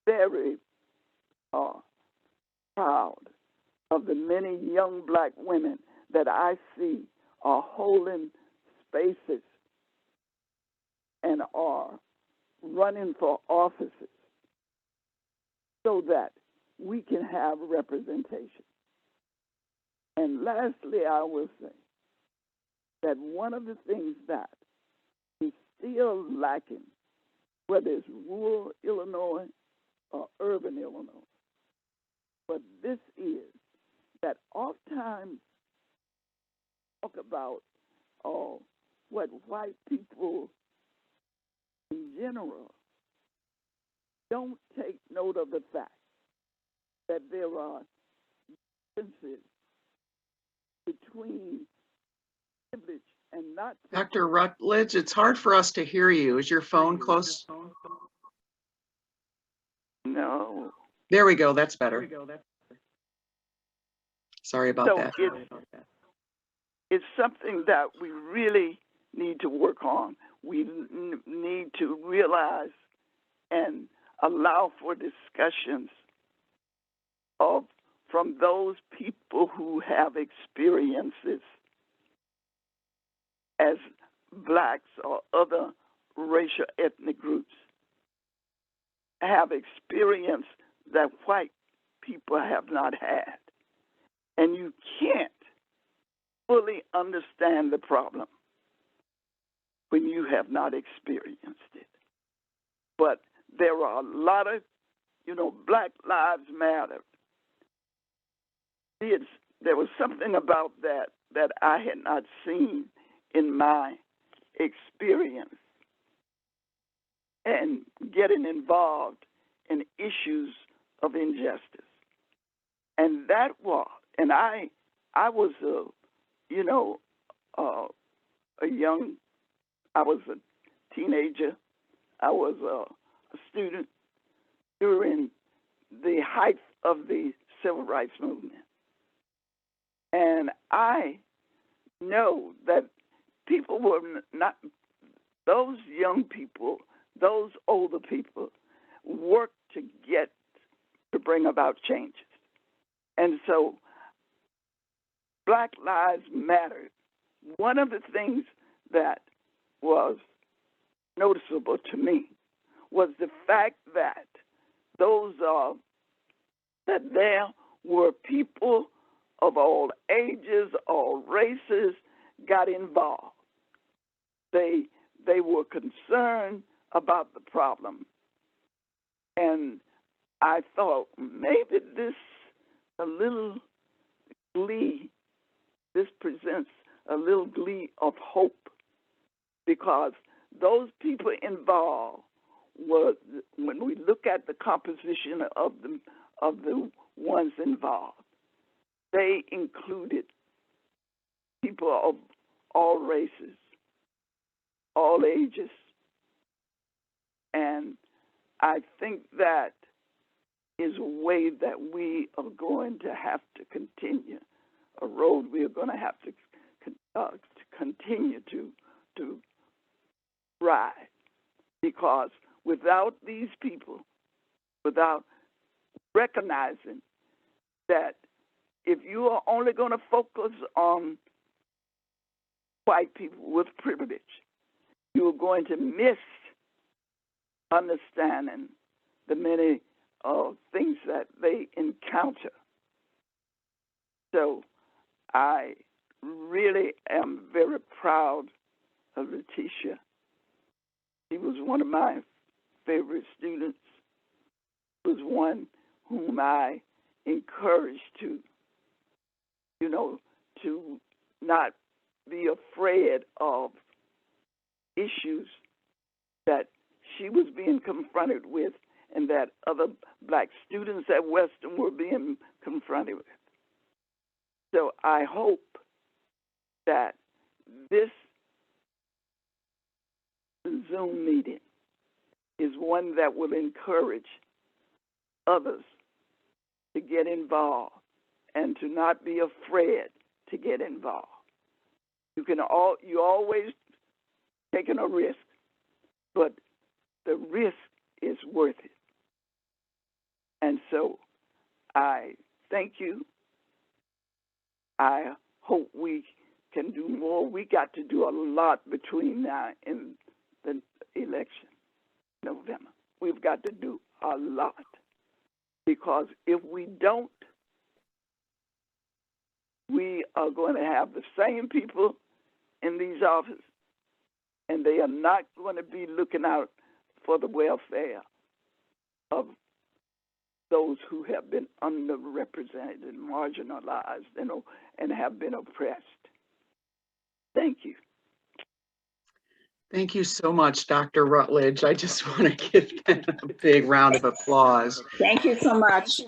very proud of the many young black women that I see are holding spaces and are running for offices so that we can have representation. And lastly, I will say that one of the things that is still lacking, whether it's rural Illinois or urban Illinois, but this is that oftentimes talk about what white people in general don't take note of the fact that there are differences between privilege and not privilege. Dr. Rutledge, it's hard for us to hear you. Is your phone close? No. There we go. That's better. Sorry about that. It's something that we really need to work on. We need to realize and allow for discussions from those people who have experiences as blacks or other racial ethnic groups, have experience that white people have not had. And you can't fully understand the problem when you have not experienced it. But there are a lot of, Black Lives Matter. There was something about that I had not seen in my experience and getting involved in issues of injustice. And that was, and I was I was a teenager. I was a student during the height of the civil rights movement. And I know that people were not, those young people, those older people worked to bring about changes. And so Black Lives Matter. One of the things that was noticeable to me was the fact that that there were people of all ages, all races got involved. They were concerned about the problem. And I thought maybe this presents a little glee of hope, because those people involved were, when we look at the composition of the ones involved, they included people of all races, all ages. And I think that is a way that we are going to have to continue, a road we are going to have to continue to ride. Because without these people, without recognizing that if you are only going to focus on white people with privilege, you are going to miss understanding the many things that they encounter. So I really am very proud of Litesa. She was one of my favorite students. She was one whom I encouraged to not be afraid of issues that she was being confronted with and that other Black students at Western were being confronted with. So I hope that this Zoom meeting is one that will encourage others to get involved and to not be afraid to get involved. You always taking a risk, but the risk is worth it. And so I thank you. I hope we can do more. We got to do a lot between now and the election, November. We've got to do a lot, because if we don't, we are going to have the same people in these offices, and they are not going to be looking out for the welfare of those who have been underrepresented and marginalized and have been oppressed. Thank you. Thank you so much, Dr. Rutledge. I just want to give them a big round of applause. Thank you so much.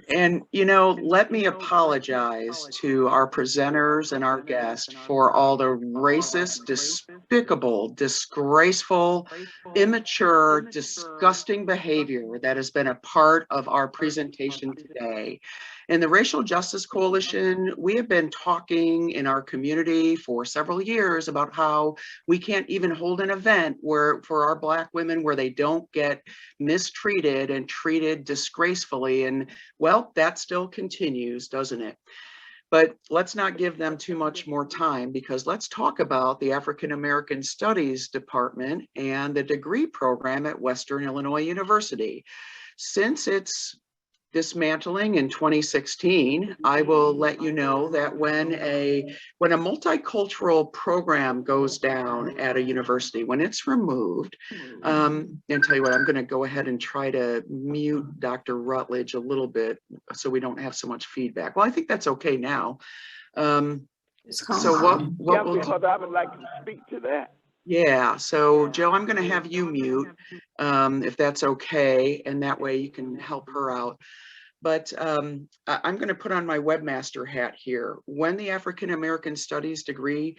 And, let me apologize to our presenters and our guests for all the racist, despicable, disgraceful, immature, disgusting behavior that has been a part of our presentation today. In the Racial Justice Coalition, we have been talking in our community for several years about how we can't even hold an event for our Black women where they don't get mistreated and treated disgracefully. And well, that still continues, doesn't it? But let's not give them too much more time, because let's talk about the African American Studies Department and the degree program at Western Illinois University. Since its dismantling in 2016, I will let you know that when a multicultural program goes down at a university, when it's removed, and tell you what, I'm going to go ahead and try to mute Dr. Rutledge a little bit so we don't have so much feedback. Well, I think that's okay now. So what we'll because I would like to speak to that. Yeah, so Joe, I'm going to have you mute if that's okay, and that way you can help her out. But I'm going to put on my webmaster hat here. When the African American Studies degree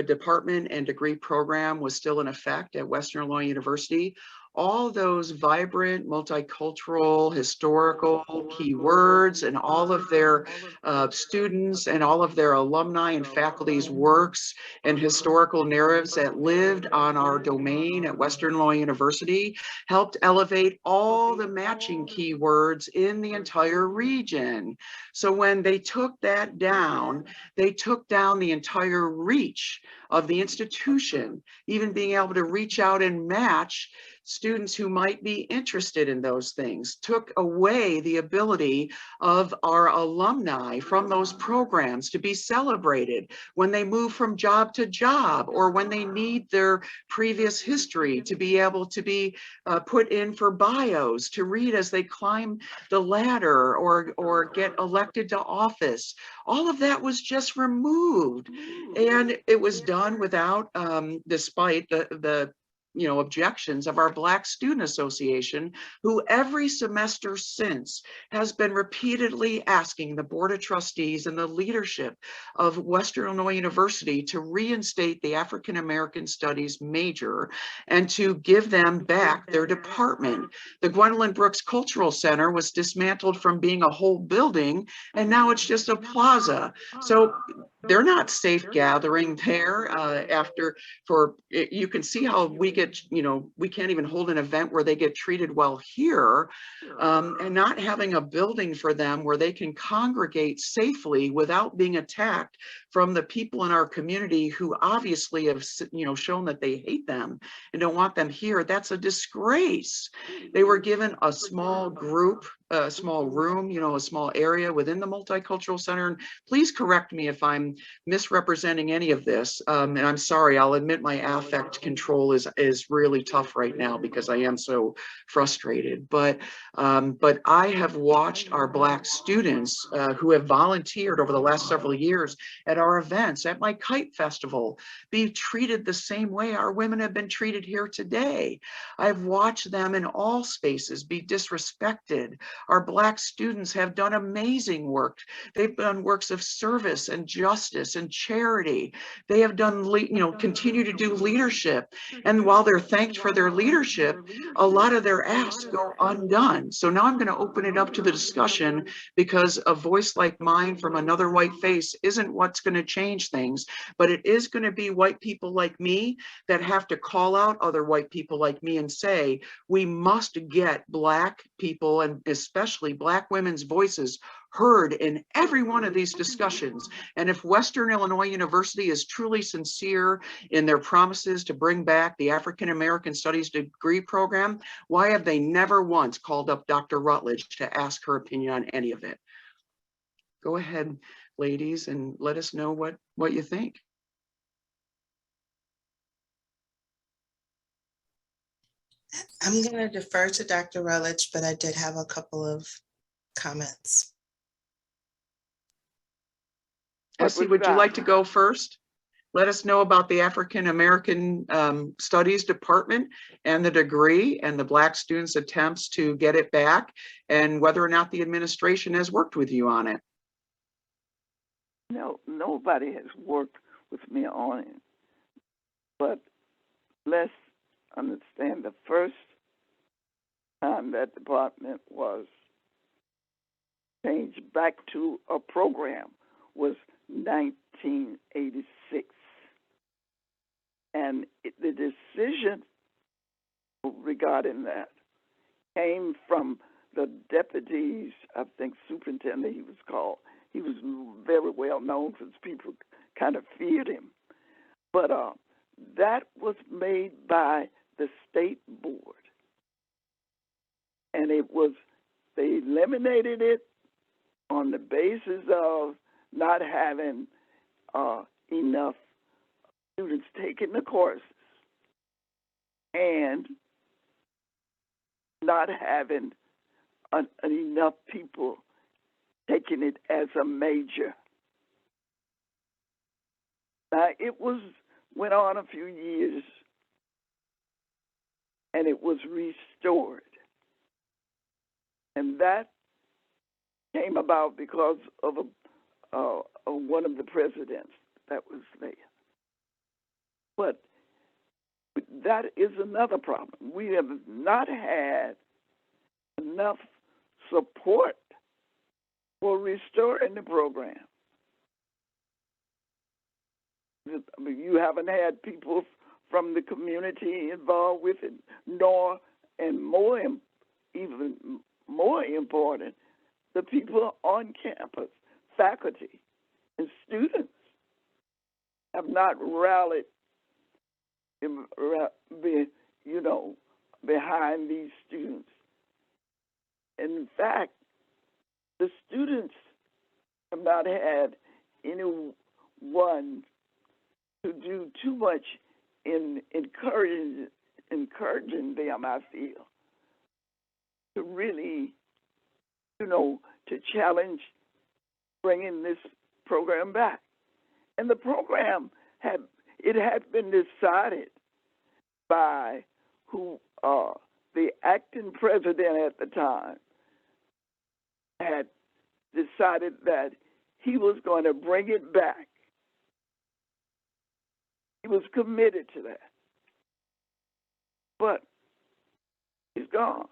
department and degree program was still in effect at Western Illinois University, all those vibrant, multicultural, historical keywords and all of their students and all of their alumni and faculty's works and historical narratives that lived on our domain at Western Illinois University helped elevate all the matching keywords in the entire region. So when they took that down, they took down the entire reach of the institution, even being able to reach out and match students who might be interested in those things, took away the ability of our alumni from those programs to be celebrated when they move from job to job, or when they need their previous history to be able to be put in for bios to read as they climb the ladder or get elected to office. All of that was just removed, and it was done without, despite the objections of our Black Student Association, who every semester since has been repeatedly asking the Board of Trustees and the leadership of Western Illinois University to reinstate the African American Studies major and to give them back their department. The Gwendolyn Brooks Cultural Center was dismantled from being a whole building, and now it's just a plaza. So they're not safe gathering there you can see how we get, we can't even hold an event where they get treated well here, and not having a building for them where they can congregate safely without being attacked from the people in our community who obviously have, shown that they hate them and don't want them here. That's a disgrace. They were given a small group, a small room, a small area within the Multicultural Center. And please correct me if I'm misrepresenting any of this. And I'm sorry, I'll admit my affect control is really tough right now because I am so frustrated. But I have watched our Black students who have volunteered over the last several years at our events, at my kite festival, be treated the same way our women have been treated here today. I've watched them in all spaces be disrespected. Our Black students have done amazing work. They've done works of service and justice and charity. They have done, continue to do leadership. And while they're thanked for their leadership, a lot of their asks go undone. So now I'm going to open it up to the discussion, because a voice like mine from another white face isn't what's going to change things, but it is going to be white people like me that have to call out other white people like me and say, we must get Black people, and especially Black women's voices, heard in every one of these discussions. And if Western Illinois University is truly sincere in their promises to bring back the African American Studies degree program, why have they never once called up Dr. Rutledge to ask her opinion on any of it? Go ahead, ladies, and let us know what you think. I'm going to defer to Dr. Rutledge, but I did have a couple of comments. Essie, would you like to go first? Let us know about the African American Studies Department and the degree and the Black students' attempts to get it back, and whether or not the administration has worked with you on it. No, nobody has worked with me on it. But let's understand, the first time that department was changed back to a program was 1986. And the decision regarding that came from the deputy's, I think, superintendent, he was called. He was very well known because people kind of feared him. But that was made by the state board. And it was They eliminated it on the basis of not having enough students taking the courses and not having enough people taking it as a major. Now, went on a few years, and it was restored. And that came about because of one of the presidents that was there. But that is another problem. We have not had enough support for restoring the program. You haven't had people from the community involved with it, nor, and even more important, the people on campus, faculty and students have not rallied, behind these students. In fact, the students have not had anyone to do too much in encouraging them, I feel, to really, to challenge bringing this program back. And the program had been decided by the acting president at the time had decided that he was going to bring it back. He was committed to that. But he's gone.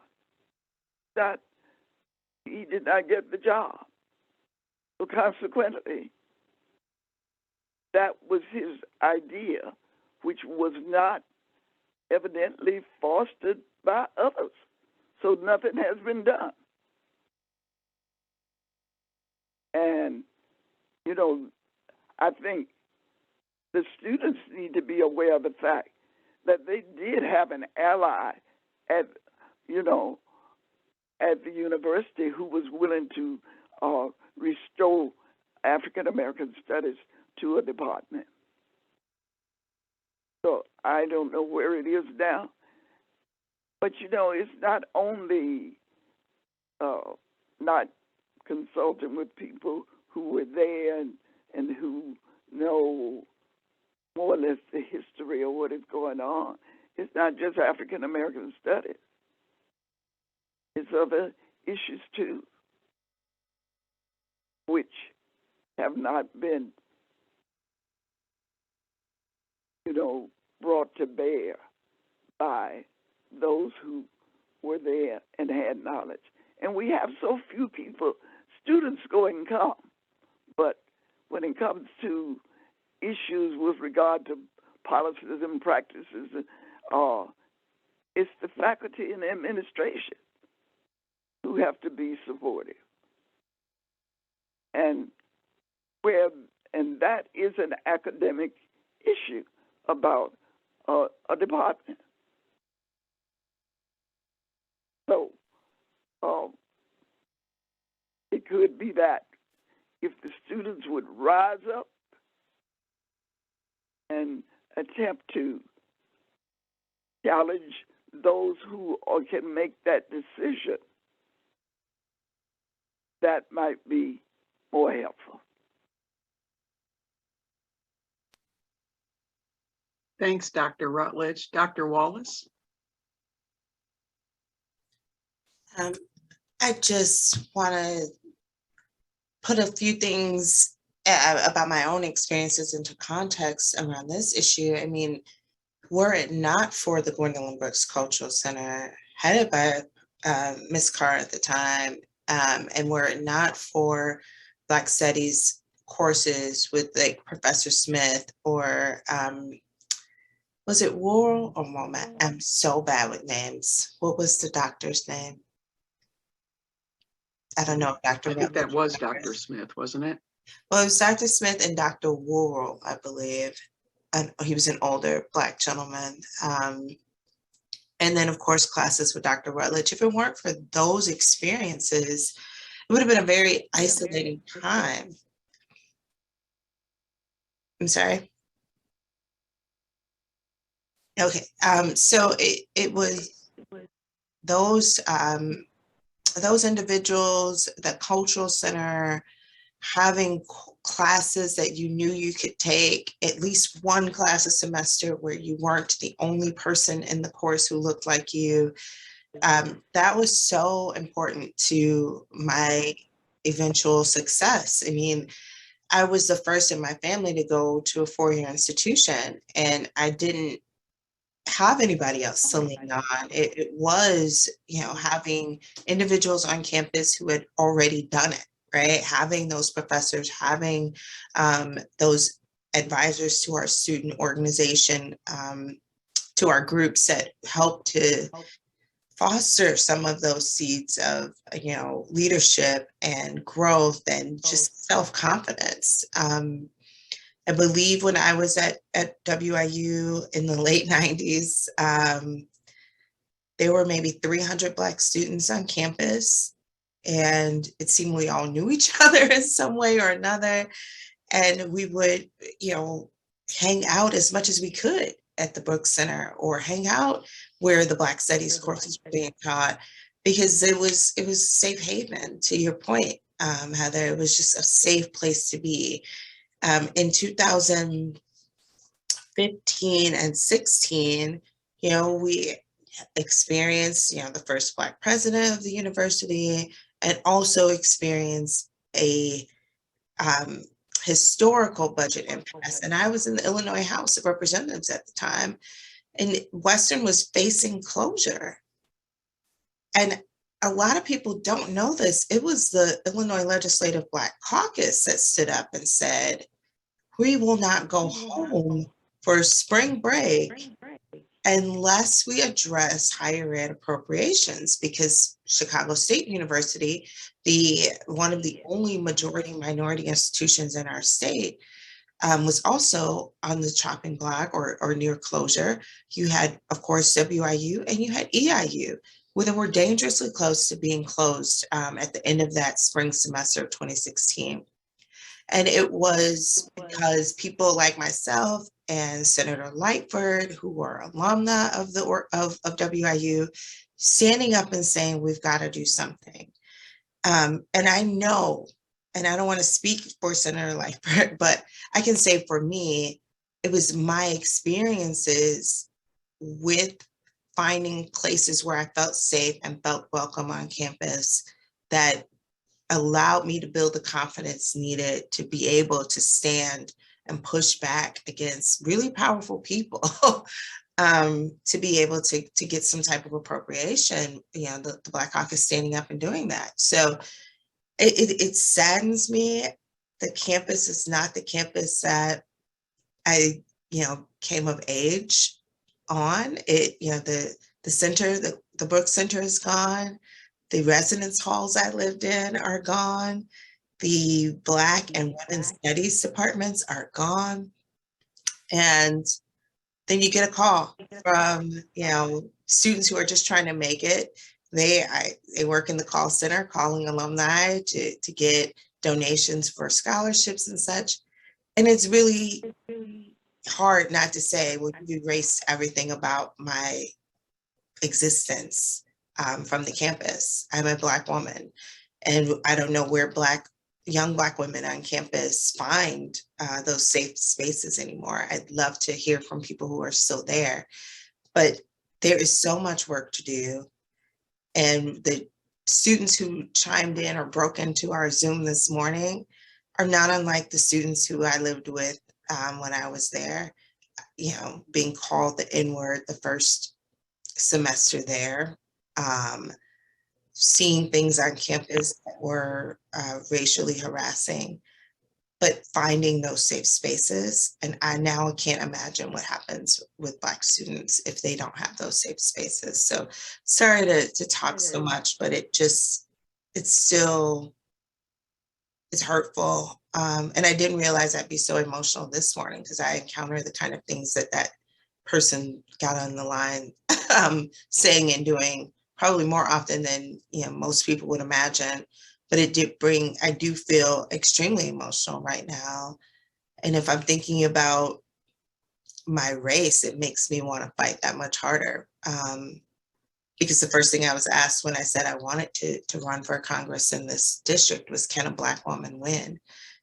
He did not get the job. So consequently, that was his idea, which was not evidently fostered by others. So nothing has been done. And, I think the students need to be aware of the fact that they did have an ally at the university who was willing to restore African American studies to a department. So I don't know where it is now, but it's not only not consulting with people who were there and who know more or less the history of what is going on. It's not just African American studies. It's other issues too, which have not been, brought to bear by those who were there and had knowledge. And we have so few people, students go and come, but when it comes to issues with regard to policies and practices, it's the faculty and the administration who have to be supportive. And that is an academic issue about a department. So it could be that if the students would rise up and attempt to challenge those who can make that decision, that might be more helpful. Thanks, Dr. Rutledge. Dr. Wallace? I just want to put a few things about my own experiences into context around this issue. I mean, were it not for the Gwendolyn Brooks Cultural Center, headed by Ms. Carr at the time, and were it not for Black Studies courses with like Professor Smith or was it Worrell or Womack? I'm so bad with names. What was the doctor's name? I don't know. I think that was Dr. Smith, wasn't it? Well, it was Dr. Smith and Dr. Worrell, I believe. And he was an older Black gentleman. And then, of course, classes with Dr. Rutledge. If it weren't for those experiences, it would have been a very isolating time. I'm sorry. Okay, so it was those individuals, the cultural center, having classes that you knew you could take, at least one class a semester where you weren't the only person in the course who looked like you. That was so important to my eventual success. I mean, I was the first in my family to go to a four-year institution, and I didn't have anybody else to lean on. It was, having individuals on campus who had already done it, right? Having those professors, having those advisors to our student organization, to our groups that helped to foster some of those seeds of, leadership and growth and just self-confidence. I believe when I was at WIU in the late 90s, there were maybe 300 Black students on campus, and it seemed we all knew each other in some way or another. And we would, hang out as much as we could at the Brooks Center, or hang out where the Black Studies courses were being taught, because it was safe haven, to your point, Heather. It was just a safe place to be. In 2015 and 16, we experienced, the first Black president of the university, and also experienced a historical budget impasse. And I was in the Illinois House of Representatives at the time, and Western was facing closure. And a lot of people don't know this. It was the Illinois Legislative Black Caucus that stood up and said, we will not go home for spring break unless we address higher ed appropriations, because Chicago State University, one of the only majority minority institutions in our state, was also on the chopping block or near closure. You had, of course, WIU, and you had EIU, where they were dangerously close to being closed at the end of that spring semester of 2016. And it was because people like myself and Senator Lightford, who were alumni of WIU, standing up and saying, we've got to do something. And I know, and I don't want to speak for Senator Lightford, but I can say for me, it was my experiences with finding places where I felt safe and felt welcome on campus that allowed me to build the confidence needed to be able to stand and push back against really powerful people, to be able to get some type of appropriation, the Black Caucus standing up and doing that. So it saddens me. The campus is not the campus that I, came of age on. The center, the Brooks Center is gone. The residence halls I lived in are gone. The Black and Women's Studies departments are gone. And then you get a call from, students who are just trying to make it. They work in the call center calling alumni to get donations for scholarships and such. And it's really hard not to say, well, you erased everything about my existence from the campus. I'm a Black woman, and I don't know where young Black women on campus find those safe spaces anymore. I'd love to hear from people who are still there, but there is so much work to do. And the students who chimed in or broke into our Zoom this morning are not unlike the students who I lived with when I was there, being called the N-word the first semester there, seeing things on campus that were racially harassing, but finding those safe spaces. And I now can't imagine what happens with Black students if they don't have those safe spaces. So sorry to talk so much, but it's hurtful. And I didn't realize I'd be so emotional this morning, because I encounter the kind of things that person got on the line, saying and doing probably more often than most people would imagine. But it did bring, I do feel extremely emotional right now. And if I'm thinking about my race, it makes me want to fight that much harder. Because the first thing I was asked when I said I wanted to run for Congress in this district was, can a Black woman win?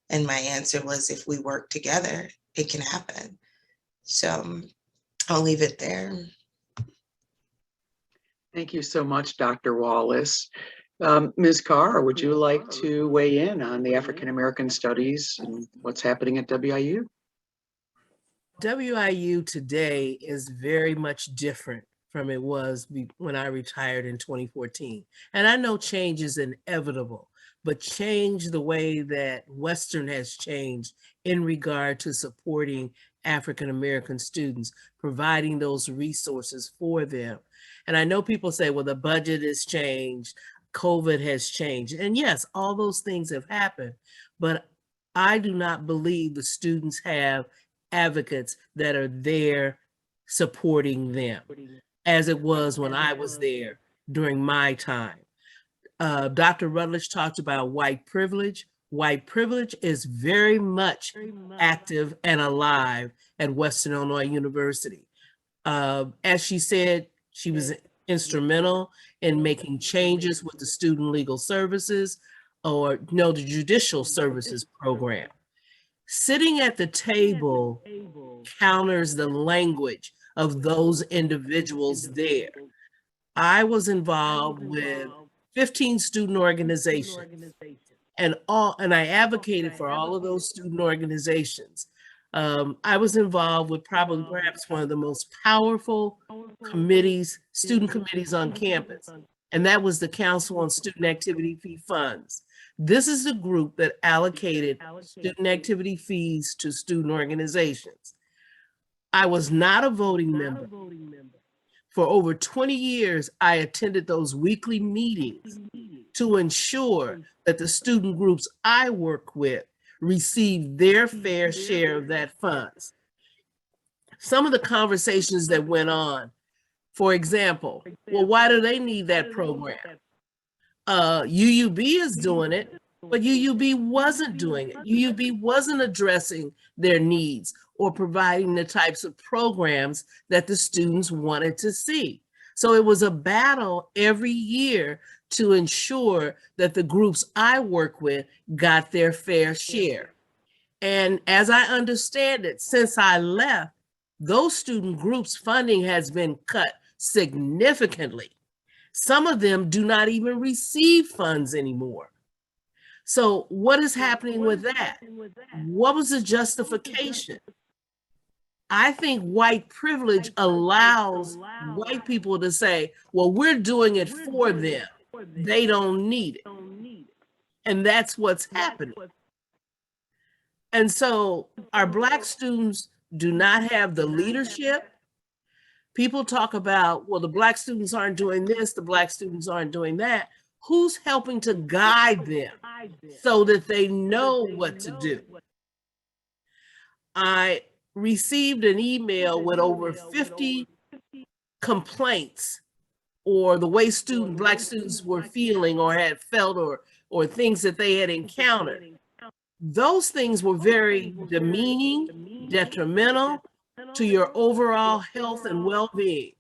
And my answer was, if we work together, it can happen. So I'll leave it there. Thank you so much, Dr. Wallace. Ms. Carr, would you like to weigh in on the African American studies and what's happening at WIU? WIU today is very different from it was when I retired in 2014. And I know change is inevitable, but change the way that Western has changed in regard to supporting African American students, providing those resources for them. And I know people say, well, the budget has changed, COVID has changed. And yes, all those things have happened, but I do not believe the students have advocates that are there supporting them as it was when I was there during my time. Dr. Rutledge talked about white privilege. White privilege is very much active and alive at Western Illinois University. As she said, she was instrumental in making changes with the student legal services or the judicial services program. Sitting at the table counters the language of those individuals there. I was involved with 15 student organizations, and I advocated for all of those student organizations. I was involved with perhaps one of the most powerful committees, student committees on campus, and that was the Council on Student Activity Fee Funds. This is the group that allocated student activity fees to student organizations. I was not a voting member. For over 20 years, I attended those weekly meetings to ensure that the student groups I work with receive their fair share of that funds. Some of the conversations that went on, for example, well, why do they need that program? UUB is doing it, but UUB wasn't doing it. UUB wasn't addressing their needs or providing the types of programs that the students wanted to see. So it was a battle every year to ensure that the groups I work with got their fair share. And as I understand it, since I left, those student groups' funding has been cut significantly. Some of them do not even receive funds anymore. So what is happening with that? What was the justification? I think white privilege allows white people to say, well, we're doing it for them. They don't need it. And that's what's happening. And so our Black students do not have the leadership. People talk about, well, the Black students aren't doing this, the Black students aren't doing that. Who's helping to guide them so that they know what to do? I received an email with over 50 complaints or the way Black students were feeling or had felt or things that they had encountered. Those things were very demeaning, detrimental to your overall health and well-being.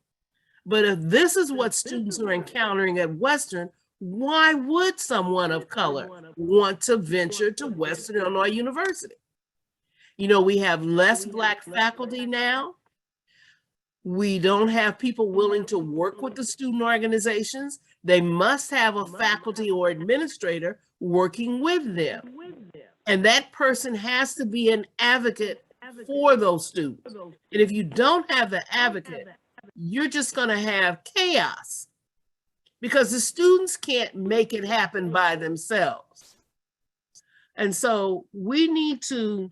But if this is what students are encountering at Western, why would someone of color want to venture to Western Illinois University? We have less Black faculty now. We don't have people willing to work with the student organizations. They must have a faculty or administrator working with them. And that person has to be an advocate for those students. And if you don't have the advocate, you're just going to have chaos because the students can't make it happen by themselves. And so we need to,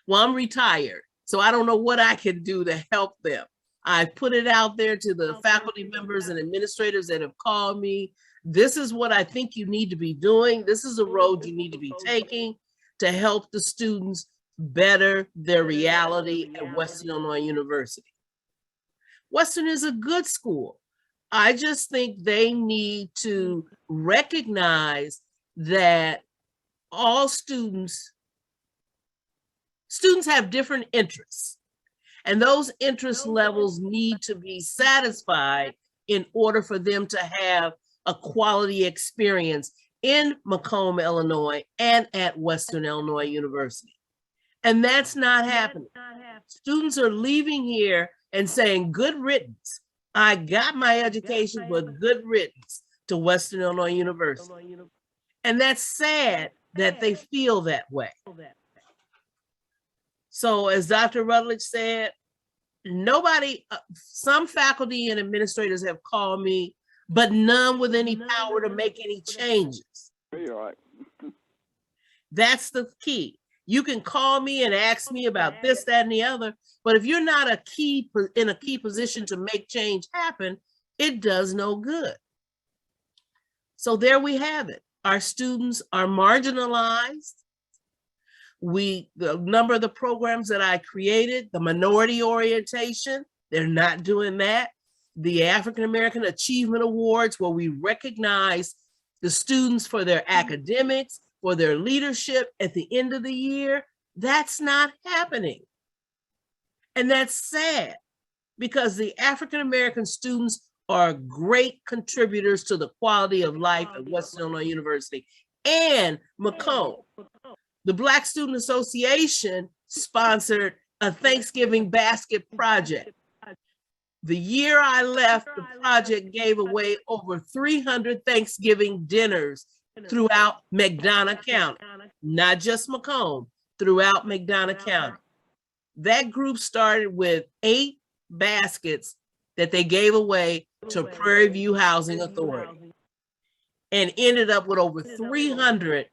well, I'm retired, so I don't know what I can do to help them. I put it out there to the faculty members and administrators that have called me. This is what I think you need to be doing. This is a road you need to be taking to help the students better their reality at Western Illinois University. Western is a good school. I just think they need to recognize that all students have different interests, and those interest levels need to be satisfied in order for them to have a quality experience in Macomb, Illinois, and at Western Illinois University. And that's not happening. Students are leaving here and saying, good riddance. I got my education, but good riddance to Western Illinois University. And that's sad that they feel that way. So as Dr. Rutledge said, nobody, some faculty and administrators have called me, but none with any power to make any changes. You're right. That's the key. You can call me and ask me about this, that, and the other, but if you're not in a key position to make change happen, it does no good. So there we have it. Our students are marginalized. The number of the programs that I created, the minority orientation, they're not doing that. The African American Achievement Awards, where we recognize the students for their academics, for their leadership at the end of the year, that's not happening. And that's sad, because the African American students are great contributors to the quality of life at Western Illinois University and Macomb. The Black Student Association sponsored a Thanksgiving basket project. The year I left, the project gave away over 300 Thanksgiving dinners throughout McDonough County, not just Macomb, throughout McDonough County. That group started with 8 baskets that they gave away to Prairie View Housing Authority and ended up with over 300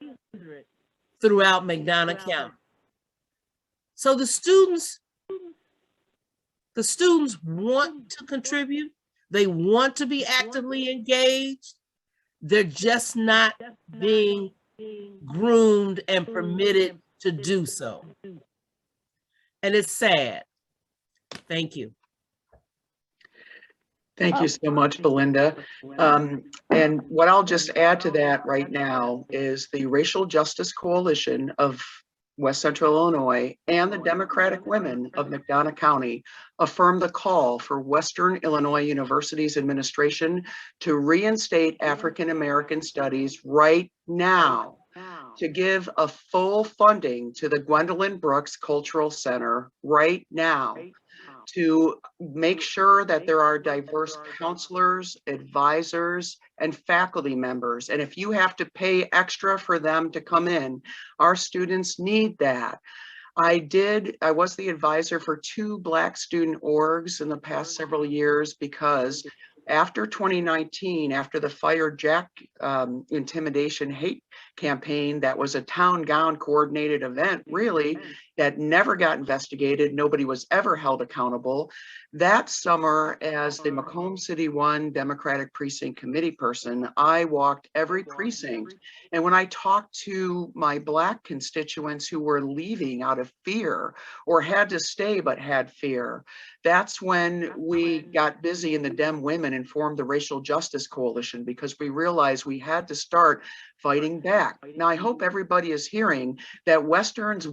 throughout McDonough County. So the students want to contribute. They want to be actively engaged. They're just not being groomed and permitted to do so. And it's sad. Thank you. Thank you so much, Belinda. And what I'll just add to that right now is the Racial Justice Coalition of West Central Illinois and the Democratic Women of McDonough County affirmed the call for Western Illinois University's administration to reinstate African American studies right now, to give a full funding to the Gwendolyn Brooks Cultural Center right now, to make sure that there are diverse counselors, advisors, and faculty members. And if you have to pay extra for them to come in, our students need that. I was the advisor for 2 Black student orgs in the past several years, because after 2019, after the Fire Jack intimidation hate campaign, that was a town gown coordinated event, really, that never got investigated. Nobody was ever held accountable. That summer, as the Macomb City 1 Democratic Precinct Committee person, I walked every precinct. And when I talked to my Black constituents who were leaving out of fear or had to stay but had fear, that's when we got busy in the Dem Women and formed the Racial Justice Coalition, because we realized we had to start fighting back. Now, I hope everybody is hearing that Western's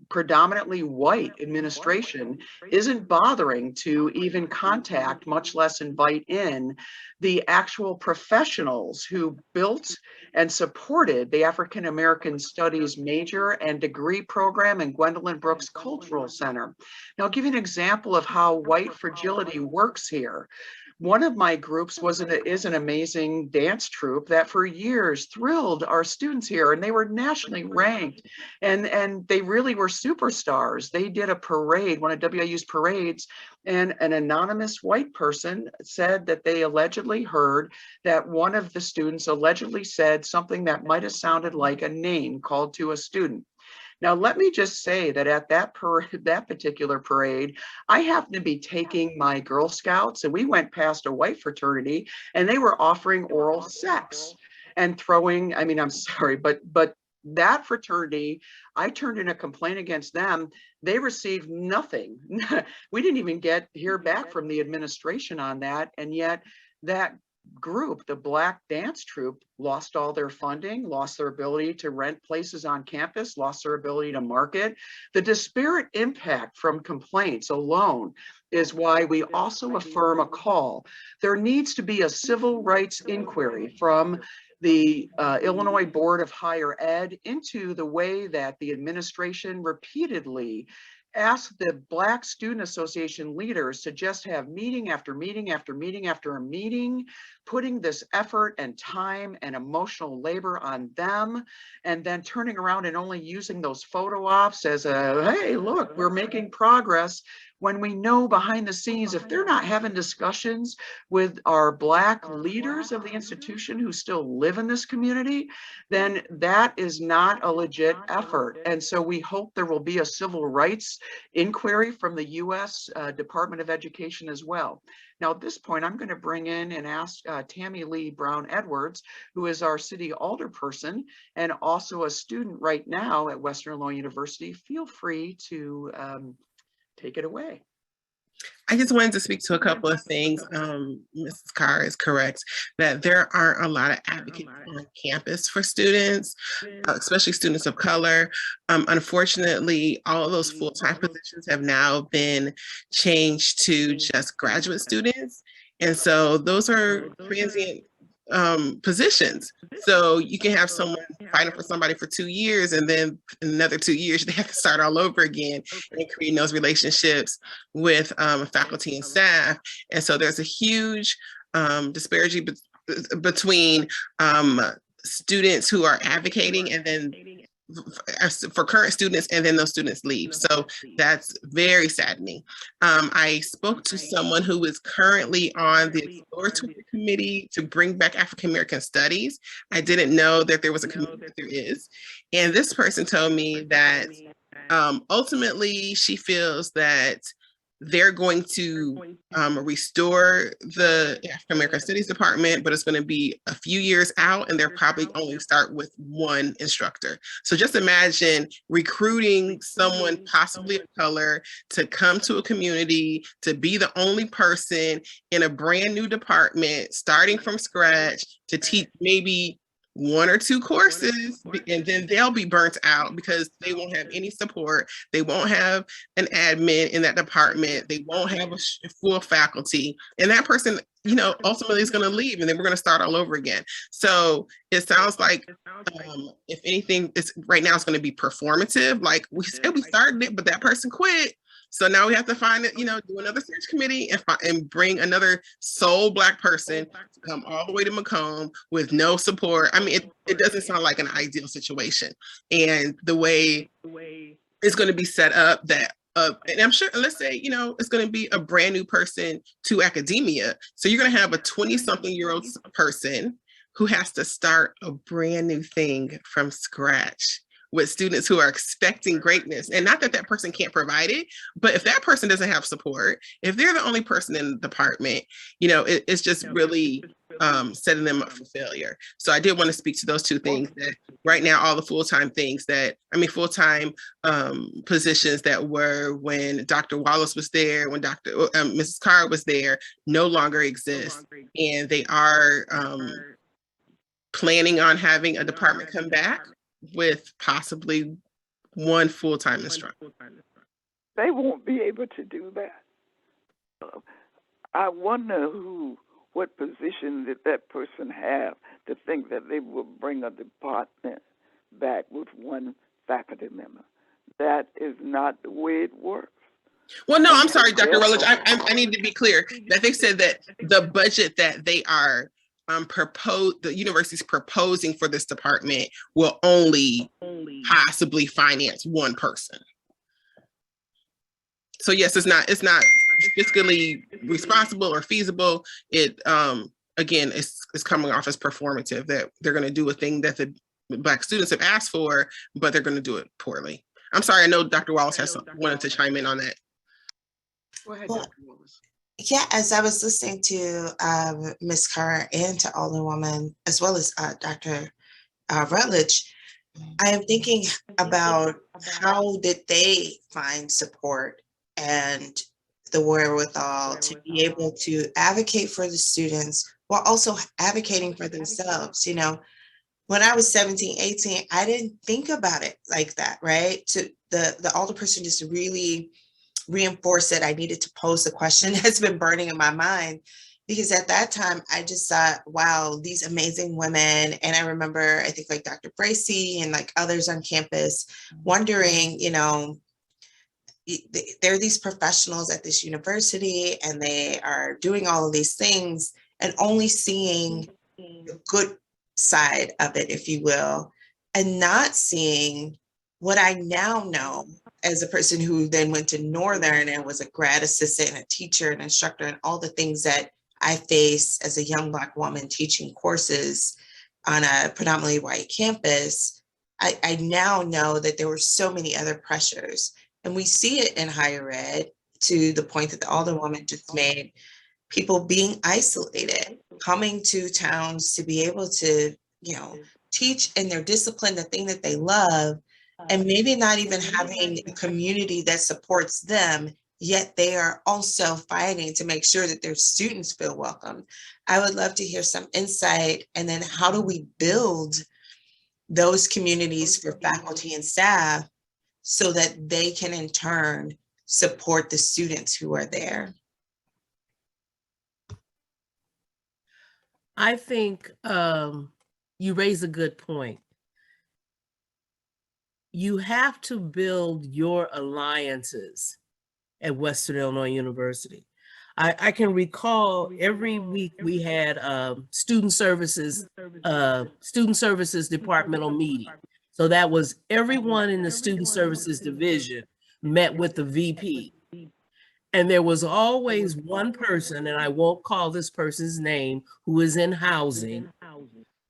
predominantly white administration isn't bothering to even contact, much less invite in, the actual professionals who built and supported the African American Studies major and degree program in Gwendolyn Brooks Cultural Center. Now, I'll give you an example of how white fragility works here. One of my groups is an amazing dance troupe that for years thrilled our students here, and they were nationally ranked, and they really were superstars. They did a parade, one of WIU's parades, and an anonymous white person said that they allegedly heard that one of the students allegedly said something that might have sounded like a name called to a student. Now, let me just say that at that particular parade, I happened to be taking my Girl Scouts, and we went past a white fraternity, and they were offering oral sex and throwing, I mean, I'm sorry, but that fraternity, I turned in a complaint against them. They received nothing. We didn't even hear back from the administration on that. And yet that group, the Black dance troupe, lost all their funding, lost their ability to rent places on campus, lost their ability to market. The disparate impact from complaints alone is why we also affirm a call. There needs to be a civil rights inquiry from the Illinois Board of Higher Ed into the way that the administration repeatedly asked the Black Student Association leaders to just have meeting after meeting after meeting after a meeting, putting this effort and time and emotional labor on them, and then turning around and only using those photo ops as a, hey, look, we're making progress, when we know behind the scenes, if they're not having discussions with our Black leaders of the institution who still live in this community, then that is not a legit effort. And so we hope there will be a civil rights inquiry from the U.S. Department of Education as well. Now, at this point, I'm going to bring in and ask Tammie Lee Brown-Edwards, who is our city alderperson and also a student right now at Western Illinois University. Feel free to take it away. I just wanted to speak to a couple of things. Mrs. Carr is correct that there aren't a lot of advocates on campus for students, especially students of color. Unfortunately, all of those full-time positions have now been changed to just graduate students. And so those are transient positions. So you can have someone fighting for somebody for 2 years, and then in another 2 years, they have to start all over again and creating those relationships with faculty and staff. And so there's a huge disparity between students who are advocating and then for current students, and then those students leave. So that's very saddening. I spoke to someone who is currently on the exploratory committee to bring back African American studies. I didn't know that there was a committee, but there is. And this person told me that ultimately she feels that they're going to restore the African American Studies Department, but it's going to be a few years out, and they'll probably only start with one instructor. So just imagine recruiting someone possibly of color to come to a community, to be the only person in a brand new department, starting from scratch, to teach maybe 1 or 2 courses, and then they'll be burnt out because they won't have any support. They won't have an admin in that department. They won't have a full faculty. And that person, you know, ultimately is going to leave, and then we're going to start all over again. So it sounds like, if anything, right now it's going to be performative. Like we said, we started it, but that person quit. So now we have to find it, you know, do another search committee and bring another sole Black person to come all the way to Macomb with no support. I mean, it doesn't sound like an ideal situation. And the way it's going to be set up that, and I'm sure, let's say, you know, it's going to be a brand new person to academia. So you're going to have a 20-something-year-old person who has to start a brand new thing from scratch with students who are expecting greatness. And not that that person can't provide it, but if that person doesn't have support, if they're the only person in the department, you know, it's just really setting them up for failure. So I did want to speak to those two things, that right now, all the full-time things full-time positions that were when Dr. Wallace was there, when Mrs. Carr was there, no longer exist. And they are planning on having a department come back with possibly one full-time instructor. They won't be able to do that. I wonder what position did that person have to think that they will bring a department back with one faculty member. That is not the way it works. Well, no, I'm sorry, Dr. Rutledge. I need to be clear that they said that the budget that they are the university's proposing for this department will only possibly finance one person. So yes, it's not fiscally responsible or feasible. It again, it's coming off as performative, that they're going to do a thing that the Black students have asked for, but they're going to do it poorly. I'm sorry, I know Dr. Wallace wanted to chime in on that. Go ahead, Dr. Wallace. Yeah, as I was listening to Ms. Carr and to Alderwoman, as well as Dr. Rutledge, I am thinking about how did they find support and the wherewithal to be able to advocate for the students while also advocating for themselves. You know, when I was 17, 18, I didn't think about it like that, right? To the older person just really reinforced that I needed to pose the question that's been burning in my mind. Because at that time, I just thought, wow, these amazing women. And I remember, I think like Dr. Bracy and like others on campus wondering, you know, there are these professionals at this university and they are doing all of these things and only seeing the good side of it, if you will, and not seeing what I now know as a person who then went to Northern and was a grad assistant and a teacher and instructor and all the things that I face as a young Black woman teaching courses on a predominantly white campus. I now know that there were so many other pressures. And we see it in higher ed to the point that the Alderwoman just made, people being isolated, coming to towns to be able to, you know, teach in their discipline, the thing that they love, and maybe not even having a community that supports them, yet they are also fighting to make sure that their students feel welcome. I would love to hear some insight. And then how do we build those communities for faculty and staff so that they can in turn support the students who are there? I think you raise a good point. You have to build your alliances at Western Illinois University. I can recall every week we had student services departmental meeting. So that was everyone in the student services division met with the VP. And there was always one person, and I won't call this person's name, who is in housing,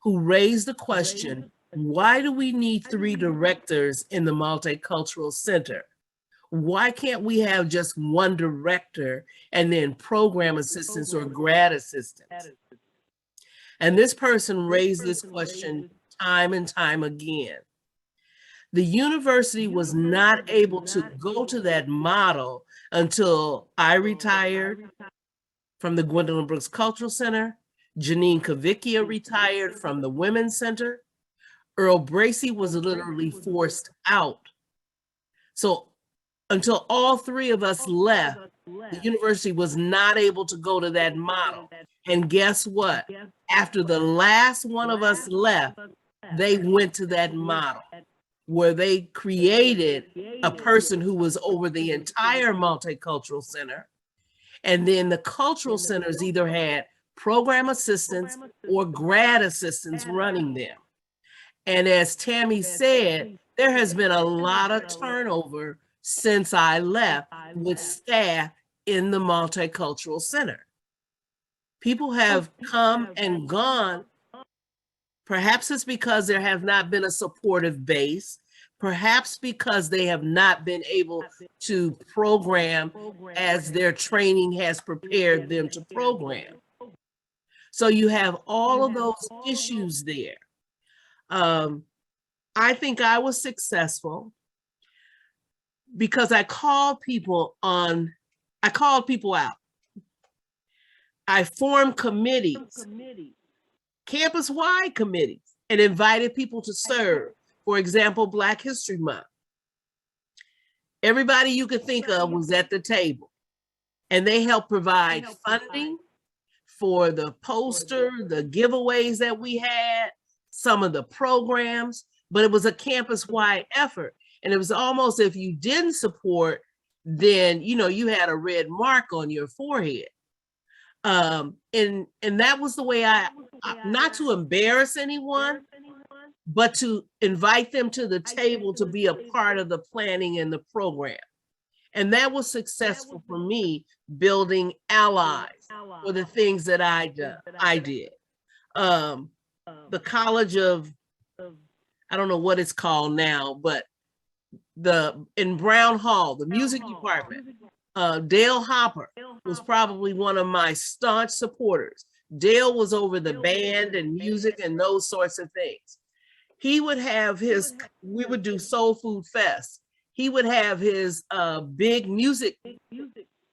who raised the question, why do we need 3 directors in the Multicultural Center? Why can't we have just one director and then program assistants or grad assistants? And this person raised this question time and time again. The university was not able to go to that model until I retired from the Gwendolyn Brooks Cultural Center. Janine Kavickia retired from the Women's Center. Earl Bracy was literally forced out. So until all 3 of us left, the university was not able to go to that model. And guess what? After the last one of us left, they went to that model where they created a person who was over the entire Multicultural Center. And then the cultural centers either had program assistants or grad assistants running them. And as Tammie said, there has been a lot of turnover since I left with staff in the Multicultural Center. People have come and gone. Perhaps it's because there has not been a supportive base, perhaps because they have not been able to program as their training has prepared them to program. So you have all of those issues there. I think I was successful because I called people out. I formed committees, campus-wide committees, and invited people to serve. For example, Black History Month. Everybody you could think of was at the table, and they helped provide funding for the poster, the giveaways that we had, some of the programs, but it was a campus-wide effort. And it was almost, if you didn't support, then, you know, you had a red mark on your forehead. And that was the way not to embarrass anyone, but to invite them to the table to be a part of the planning and the program. And that was successful for me, building allies for the things that I did. The College of, I don't know what it's called now, but in Brown Hall, the music department, Dale Hopper was probably one of my staunch supporters. Dale was over the band and music and those sorts of things. He would have his, we would do Soul Food Fest. He would have his big music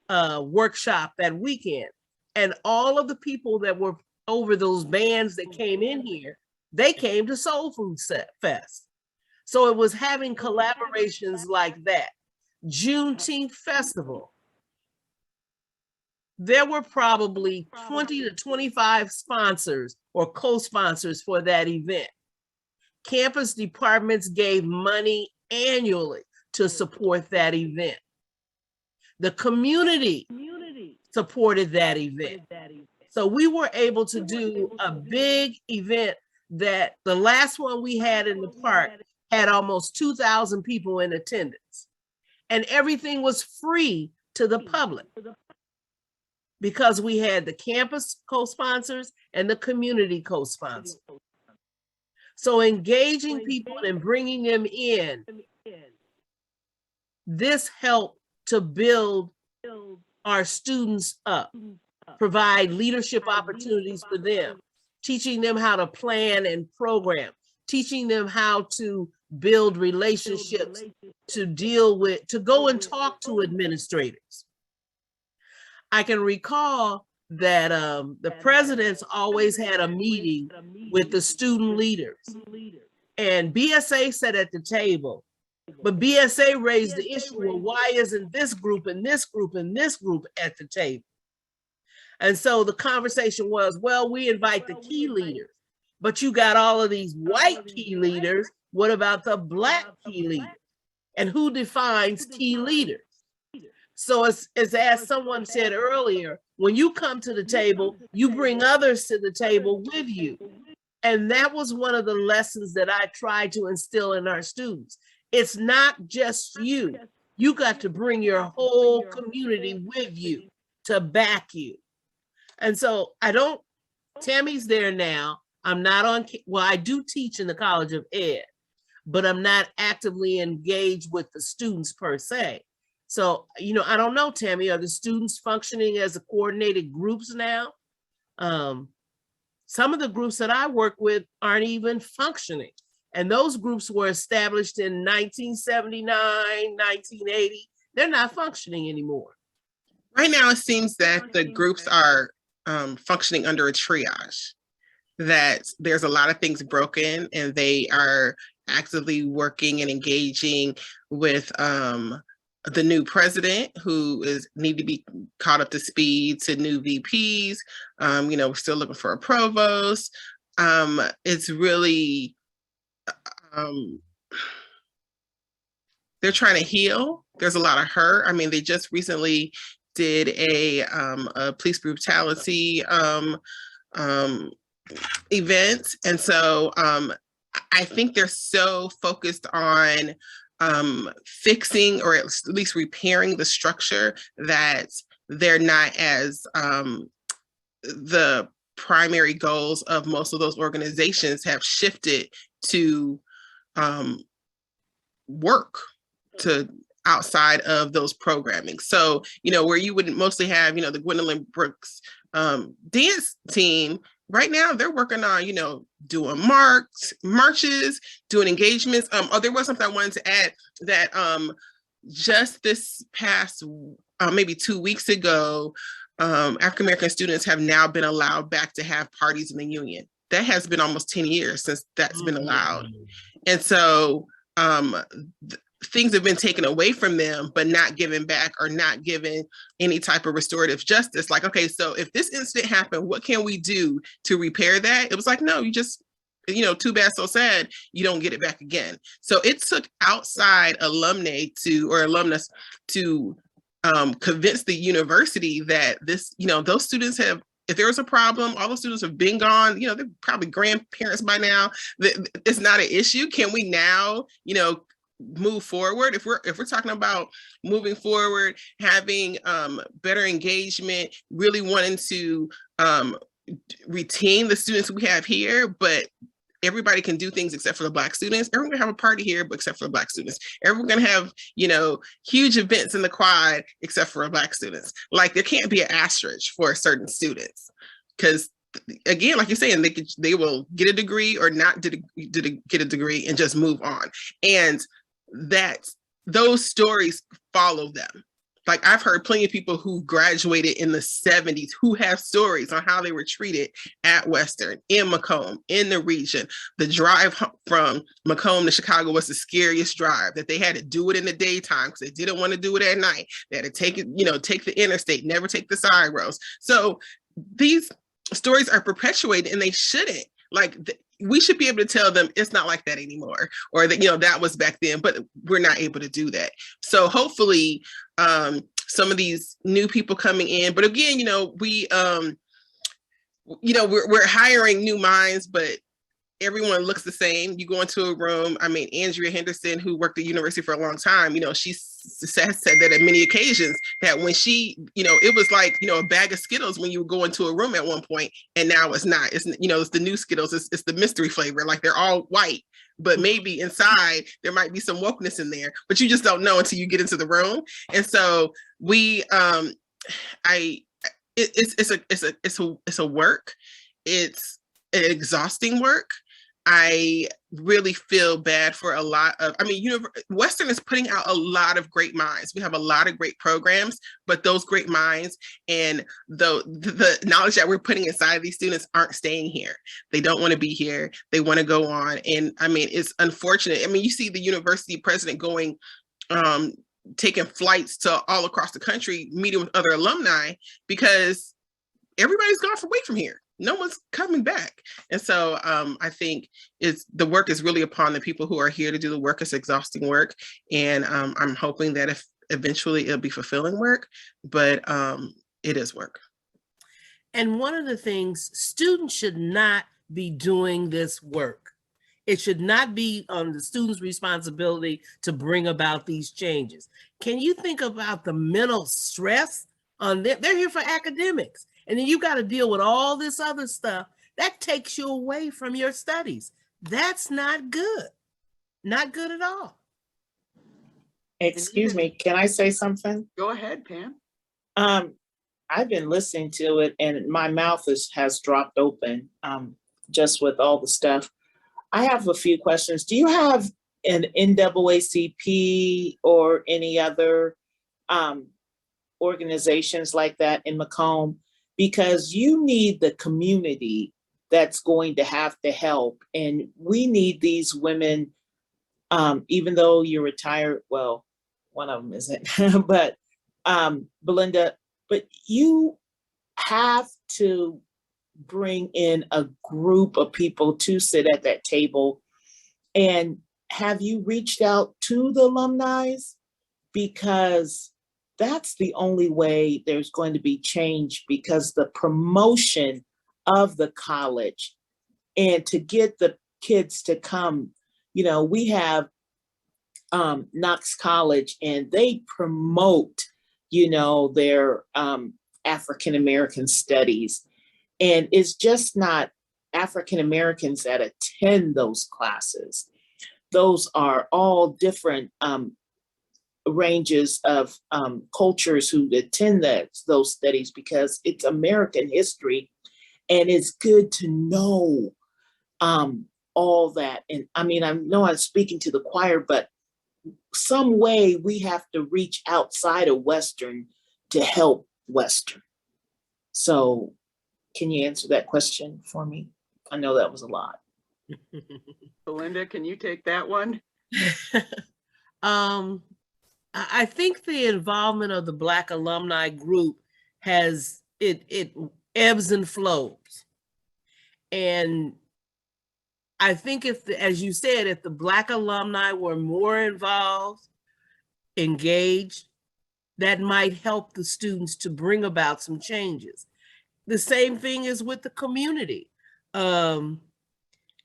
workshop that weekend. And all of the people that were over those bands that came in here, they came to Soul Food Fest. So it was having collaborations like that. Juneteenth Festival. There were probably 20 to 25 sponsors or co-sponsors for that event. Campus departments gave money annually to support that event. The community supported that event. So we were able to do a big event that the last one we had in the park had almost 2,000 people in attendance. And everything was free to the public because we had the campus co-sponsors and the community co-sponsors. So engaging people and bringing them in, this helped to build our students up, provide leadership opportunities for them, teaching them how to plan and program, teaching them how to build relationships, to deal with, to go and talk to administrators. I can recall that the presidents always had a meeting with the student leaders, and BSA sat at the table, but BSA raised the issue, well, why isn't this group and this group and this group at the table? And so the conversation was, well, we invite the key leaders, but you got all of these white key leaders. What about the Black key leaders? And who defines key leaders? So it's as someone said earlier, when you come to the table, you bring others to the table with you. And that was one of the lessons that I tried to instill in our students. It's not just you. You got to bring your whole community with you to back you. And so Tammie's there now. I'm not on, well, I do teach in the College of Ed, but I'm not actively engaged with the students per se. So, I don't know, Tammie, are the students functioning as coordinated groups now? Some of the groups that I work with aren't even functioning. And those groups were established in 1979, 1980. They're not functioning anymore. Right now, it seems that the groups are functioning under a triage, that there's a lot of things broken and they are actively working and engaging with the new president who need to be caught up to speed to new VPs. We're still looking for a provost. It's really, they're trying to heal. There's a lot of hurt. I mean, they just recently did a police brutality event. And so I think they're so focused on fixing or at least repairing the structure that they're not as the primary goals of most of those organizations have shifted to work to outside of those programming. So, where you would mostly have, the Gwendolyn Brooks dance team, right now they're working on, doing marches, doing engagements. There was something I wanted to add that just this past, maybe 2 weeks ago, African-American students have now been allowed back to have parties in the union. That has been almost 10 years since that's been allowed. And so things have been taken away from them, but not given back or not given any type of restorative justice. Like, okay, so if this incident happened, what can we do to repair that? It was like, no, you just, too bad, so sad, you don't get it back again. So it took outside alumnus to convince the university that this, those students have, if there was a problem, all the students have been gone, they're probably grandparents by now. It's not an issue. Can we now, move forward? If we're talking about moving forward, having better engagement, really wanting to retain the students we have here, but everybody can do things except for the Black students. Everyone's gonna have a party here, but except for the Black students. Everyone's gonna have, huge events in the quad except for Black students. Like, there can't be an asterisk for certain students because again, like you're saying, they will get a degree or not get a degree and just move on. And those stories follow them. Like I've heard plenty of people who graduated in the 70s who have stories on how they were treated at Western, in Macomb, in the region. The drive from Macomb to Chicago was the scariest drive, that they had to do it in the daytime because they didn't want to do it at night. They had to take it, take the interstate, never take the side roads. So these stories are perpetuated, and they shouldn't. Like we should be able to tell them it's not like that anymore, or that that was back then, but we're not able to do that. So hopefully some of these new people coming in, but again, we're hiring new minds, but everyone looks the same. You go into a room. I mean, Andrea Henderson, who worked at university for a long time, she said that at many occasions, that when she, it was like, a bag of Skittles when you would go into a room at one point, and now it's not. It's, it's the new Skittles. It's the mystery flavor. Like they're all white, but maybe inside there might be some wokeness in there, but you just don't know until you get into the room. And so it's a work. It's an exhausting work. I really feel bad for a lot of, Western is putting out a lot of great minds. We have a lot of great programs, but those great minds and the knowledge that we're putting inside of these students aren't staying here. They don't want to be here. They want to go on. And it's unfortunate. You see the university president going, taking flights to all across the country, meeting with other alumni, because everybody's gone away from here. No one's coming back. And so I think the work is really upon the people who are here to do the work. It's exhausting work. And I'm hoping that if eventually it'll be fulfilling work, but it is work. And one of the things, students should not be doing this work. It should not be on the students' responsibility to bring about these changes. Can you think about the mental stress on them? They're here for academics. And then you got to deal with all this other stuff that takes you away from your studies. That's not good. Not good at all. Excuse me, can I say something? Go ahead, Pam. I've been listening to it and my mouth has dropped open just with all the stuff. I have a few questions. Do you have an NAACP or any other organizations like that in Macomb? Because you need the community that's going to have to help. And we need these women, even though you're retired, well, one of them isn't, but Belinda, but you have to bring in a group of people to sit at that table. And have you reached out to the alumni? Because that's the only way there's going to be change, because the promotion of the college and to get the kids to come, we have Knox College and they promote, their African-American studies. And it's just not African-Americans that attend those classes. Those are all different ranges of cultures who attend those studies, because it's American history, and it's good to know all that. And I know I'm speaking to the choir, but some way we have to reach outside of Western to help Western. So can you answer that question for me? I know that was a lot. Belinda, can you take that one? I think the involvement of the Black alumni group it ebbs and flows. And I think as you said, if the Black alumni were more involved, engaged, that might help the students to bring about some changes. The same thing is with the community. And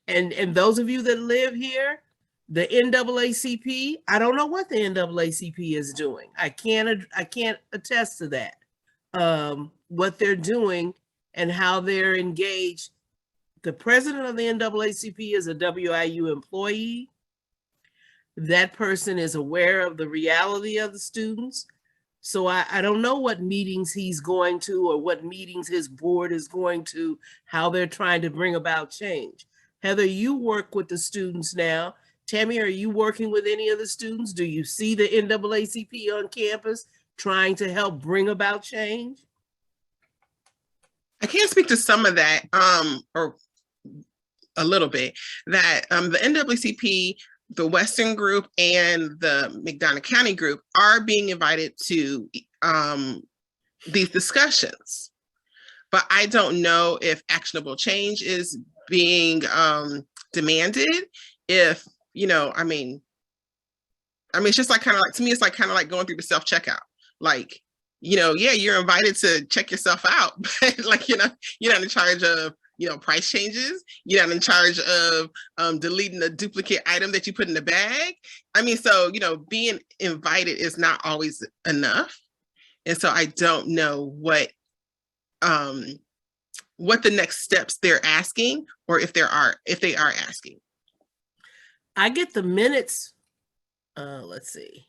those of you that live here, the NAACP, I don't know what the NAACP is doing. I can't attest to that. What they're doing and how they're engaged. The president of the NAACP is a WIU employee. That person is aware of the reality of the students. So I don't know what meetings he's going to or what meetings his board is going to, how they're trying to bring about change. Heather, you work with the students now. Tammie, are you working with any of the students? Do you see the NAACP on campus trying to help bring about change? I can't speak to some of that, or a little bit, that the NAACP, the Western group, and the McDonough County group are being invited to these discussions. But I don't know if actionable change is being demanded. If, you know, I mean, it's just like, kind of like, to me, it's like kind of like going through the self-checkout. Like, you know, yeah, you're invited to check yourself out, but like, you know, you're not in charge of, you know, price changes. You're not in charge of deleting the duplicate item that you put in the bag. I mean, so, you know, being invited is not always enough. And so I don't know what the next steps they're asking, or if they are asking. I get the minutes. Let's see.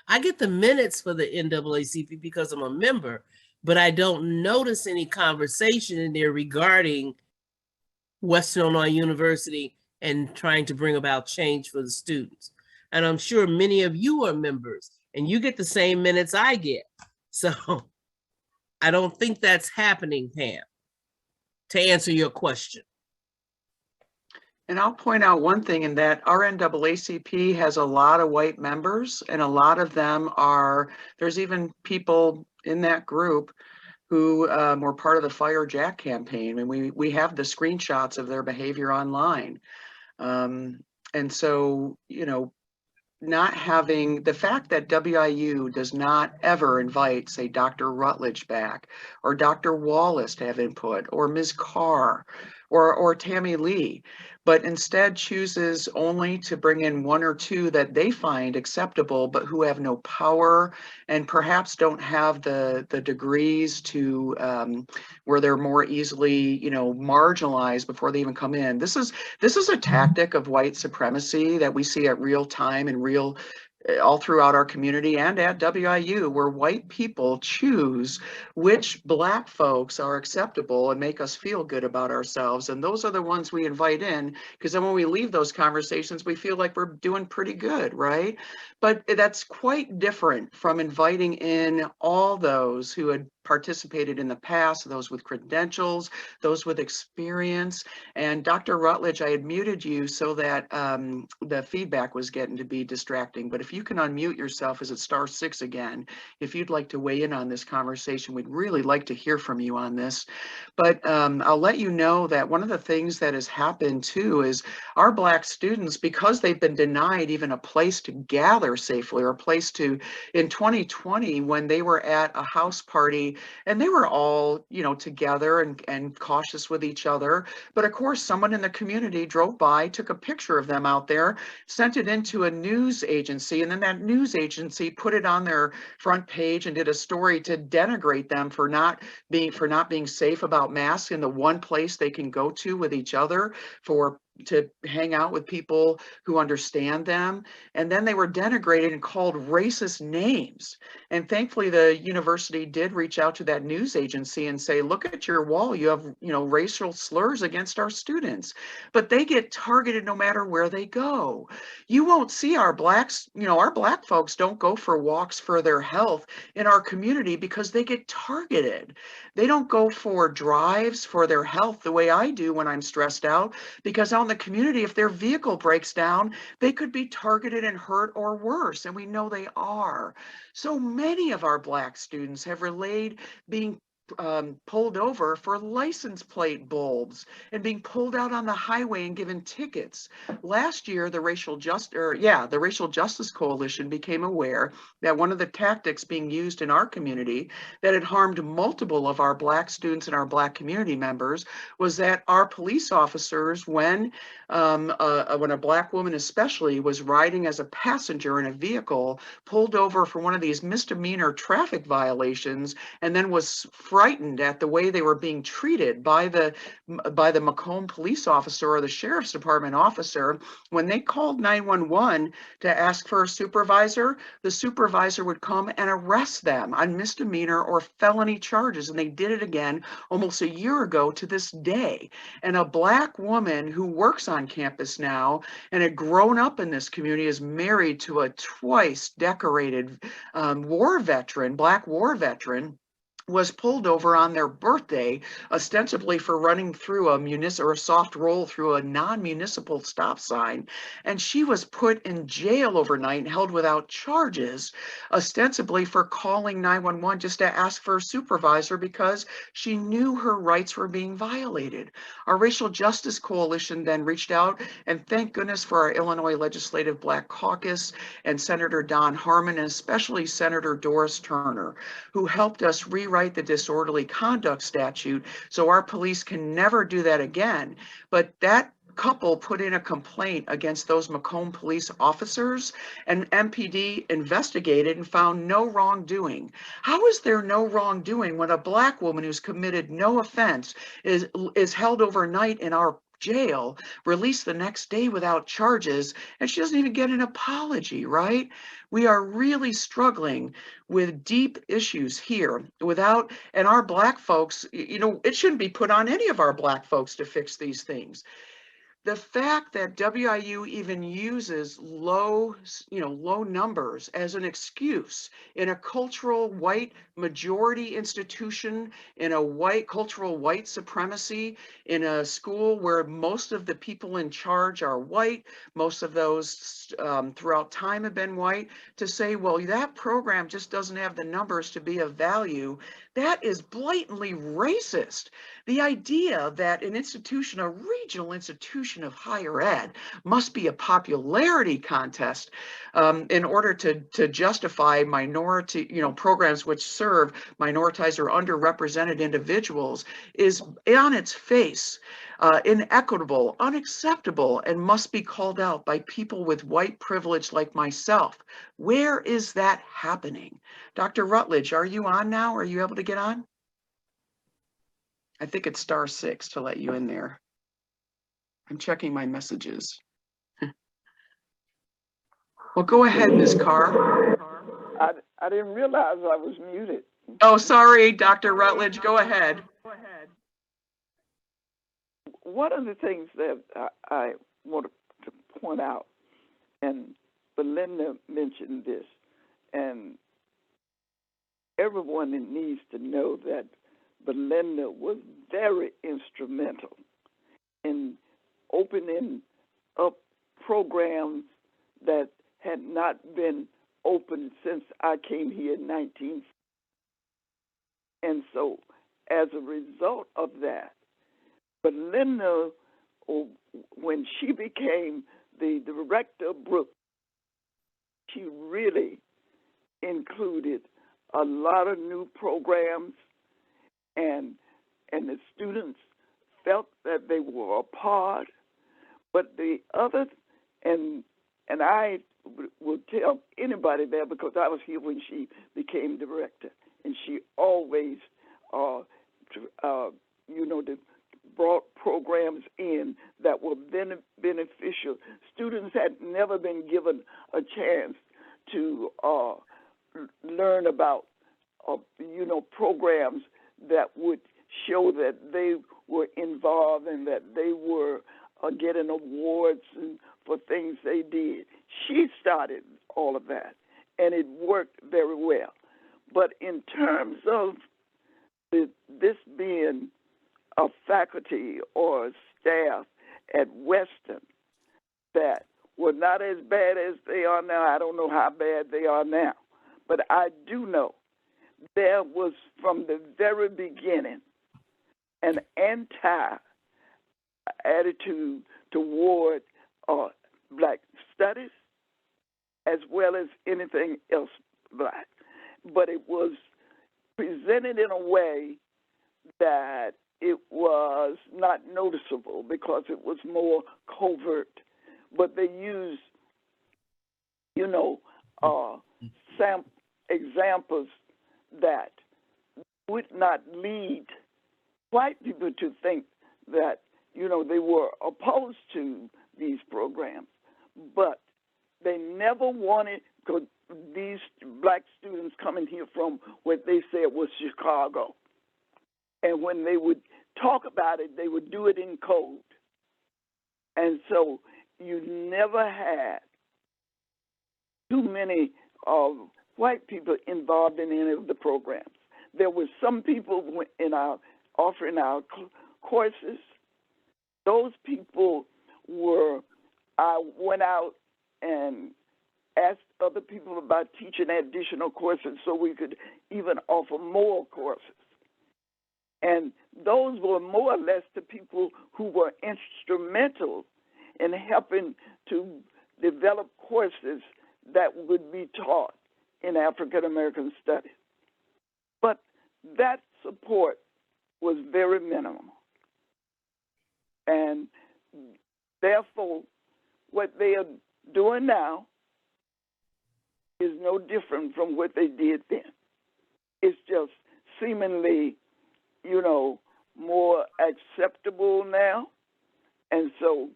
I get the minutes for the NAACP because I'm a member, but I don't notice any conversation in there regarding Western Illinois University and trying to bring about change for the students. And I'm sure many of you are members and you get the same minutes I get. So I don't think that's happening, Pam, to answer your question. And I'll point out one thing, in that our NAACP has a lot of white members, and a lot of them are, there's even people in that group who were part of the Fire Jack campaign, and we have the screenshots of their behavior online. And so, you know, not having the fact that WIU does not ever invite, say, Dr. Rutledge back, or Dr. Wallace to have input, or Ms. Carr, or Tammie Leigh, but instead chooses only to bring in one or two that they find acceptable, but who have no power and perhaps don't have the degrees to where they're more easily, you know, marginalized before they even come in. This is a tactic of white supremacy that we see at real time and real all throughout our community and at WIU, where white people choose which Black folks are acceptable and make us feel good about ourselves. And those are the ones we invite in, because then when we leave those conversations, we feel like we're doing pretty good, right? But that's quite different from inviting in all those who had participated in the past, those with credentials, those with experience. And Dr. Rutledge, I had muted you so that the feedback was getting to be distracting. But if you can unmute yourself, is it *6 again? If you'd like to weigh in on this conversation, we'd really like to hear from you on this. But I'll let you know that one of the things that has happened too is our Black students, because they've been denied even a place to gather safely, or a place to, in 2020, when they were at a house party, and they were all, you know, together and cautious with each other. But of course, someone in the community drove by, took a picture of them out there, sent it into a news agency, and then that news agency put it on their front page and did a story to denigrate them for not being safe about masks in the one place they can go to with each other to hang out with people who understand them. And then they were denigrated and called racist names. And thankfully, the university did reach out to that news agency and say, look at your wall, you have, you know, racial slurs against our students. But they get targeted no matter where they go. You won't see our Blacks, you know, our Black folks don't go for walks for their health in our community because they get targeted. They don't go for drives for their health the way I do when I'm stressed out, because out in the community, if their vehicle breaks down, they could be targeted and hurt or worse, and we know they are. So many of our Black students have relayed being pulled over for license plate bulbs and being pulled out on the highway and given tickets. Last year, the Racial Justice Coalition became aware that one of the tactics being used in our community that had harmed multiple of our Black students and our Black community members was that our police officers, when a Black woman especially was riding as a passenger in a vehicle, pulled over for one of these misdemeanor traffic violations, and then was frightened at the way they were being treated by the Macomb police officer or the sheriff's department officer. When they called 911 to ask for a supervisor, the supervisor would come and arrest them on misdemeanor or felony charges. And they did it again almost a year ago to this day. And a Black woman who works on campus now and had grown up in this community, is married to a twice decorated war veteran, Black war veteran, was pulled over on their birthday, ostensibly for running through a soft roll through a non-municipal stop sign. And she was put in jail overnight and held without charges, ostensibly for calling 911 just to ask for a supervisor because she knew her rights were being violated. Our Racial Justice Coalition then reached out, and thank goodness for our Illinois Legislative Black Caucus and Senator Don Harmon, and especially Senator Doris Turner, who helped us rewrite the disorderly conduct statute so our police can never do that again. But that couple put in a complaint against those Macomb police officers, and MPD investigated and found no wrongdoing. How is there no wrongdoing when a Black woman who's committed no offense is held overnight in our jail, released the next day without charges, and she doesn't even get an apology, right? We are really struggling with deep issues here and our Black folks, it shouldn't be put on any of our Black folks to fix these things. The fact that WIU even uses low numbers as an excuse in a cultural white majority institution, in a cultural white supremacy, in a school where most of the people in charge are white, most of those throughout time have been white, to say, well, that program just doesn't have the numbers to be of value, that is blatantly racist. The idea that a regional institution of higher ed must be a popularity contest in order to justify minority, programs which serve minoritized or underrepresented individuals is on its face inequitable, unacceptable, and must be called out by people with white privilege like myself. Where is that happening? Dr. Rutledge, are you on now? Are you able to get on? I think it's *6 to let you in there. I'm checking my messages. Well, go ahead, Ms. Carr. I didn't realize I was muted. Oh, sorry, Dr. Rutledge, go ahead. One of the things that I want to point out, and Belinda mentioned this, and everyone needs to know that Belinda was very instrumental in opening up programs that had not been open since I came here in 19. And so as a result of that, Belinda, when she became the director of Brooks, she really included a lot of new programs, and the students felt that they were a part. But the other, and I will tell anybody there, because I was here when she became director, and she always, brought programs in that were beneficial. Students had never been given a chance to learn about, programs that would show that they were involved and that they were getting awards for things they did. She started all of that, and it worked very well. But in terms of this being a faculty or staff at Western that were not as bad as they are now, I don't know how bad they are now, but I do know there was from the very beginning an anti-attitude toward Black studies as well as anything else Black. But it was presented in a way that it was not noticeable because it was more covert. But they used, examples that would not lead white people to think that, you know, they were opposed to these programs, but they never wanted, because these black students coming here from what they said was Chicago. And when they would talk about it, they would do it in code. And so you never had too many white people involved in any of the programs. There were some people in our offering our courses. Those people were, I went out and asked other people about teaching additional courses so we could even offer more courses. And those were more or less the people who were instrumental in helping to develop courses that would be taught in African American studies. But that support was very minimal. And therefore, what they are doing now is no different from what they did then. It's just seemingly, you know, more acceptable now. And so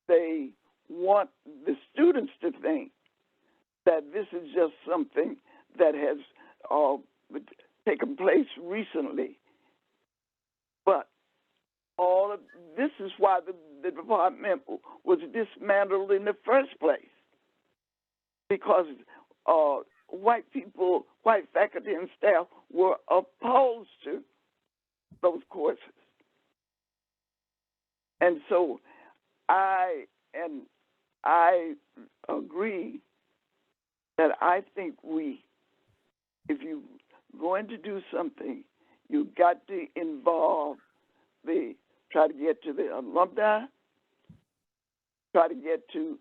they want the students to think that this is just something that has taken place recently. But all of this is why the department was dismantled in the first place, because white people, white faculty and staff were opposed to those courses. And so I agree that I think if you're going to do something, you got to involve try to get to the alumni, try to get to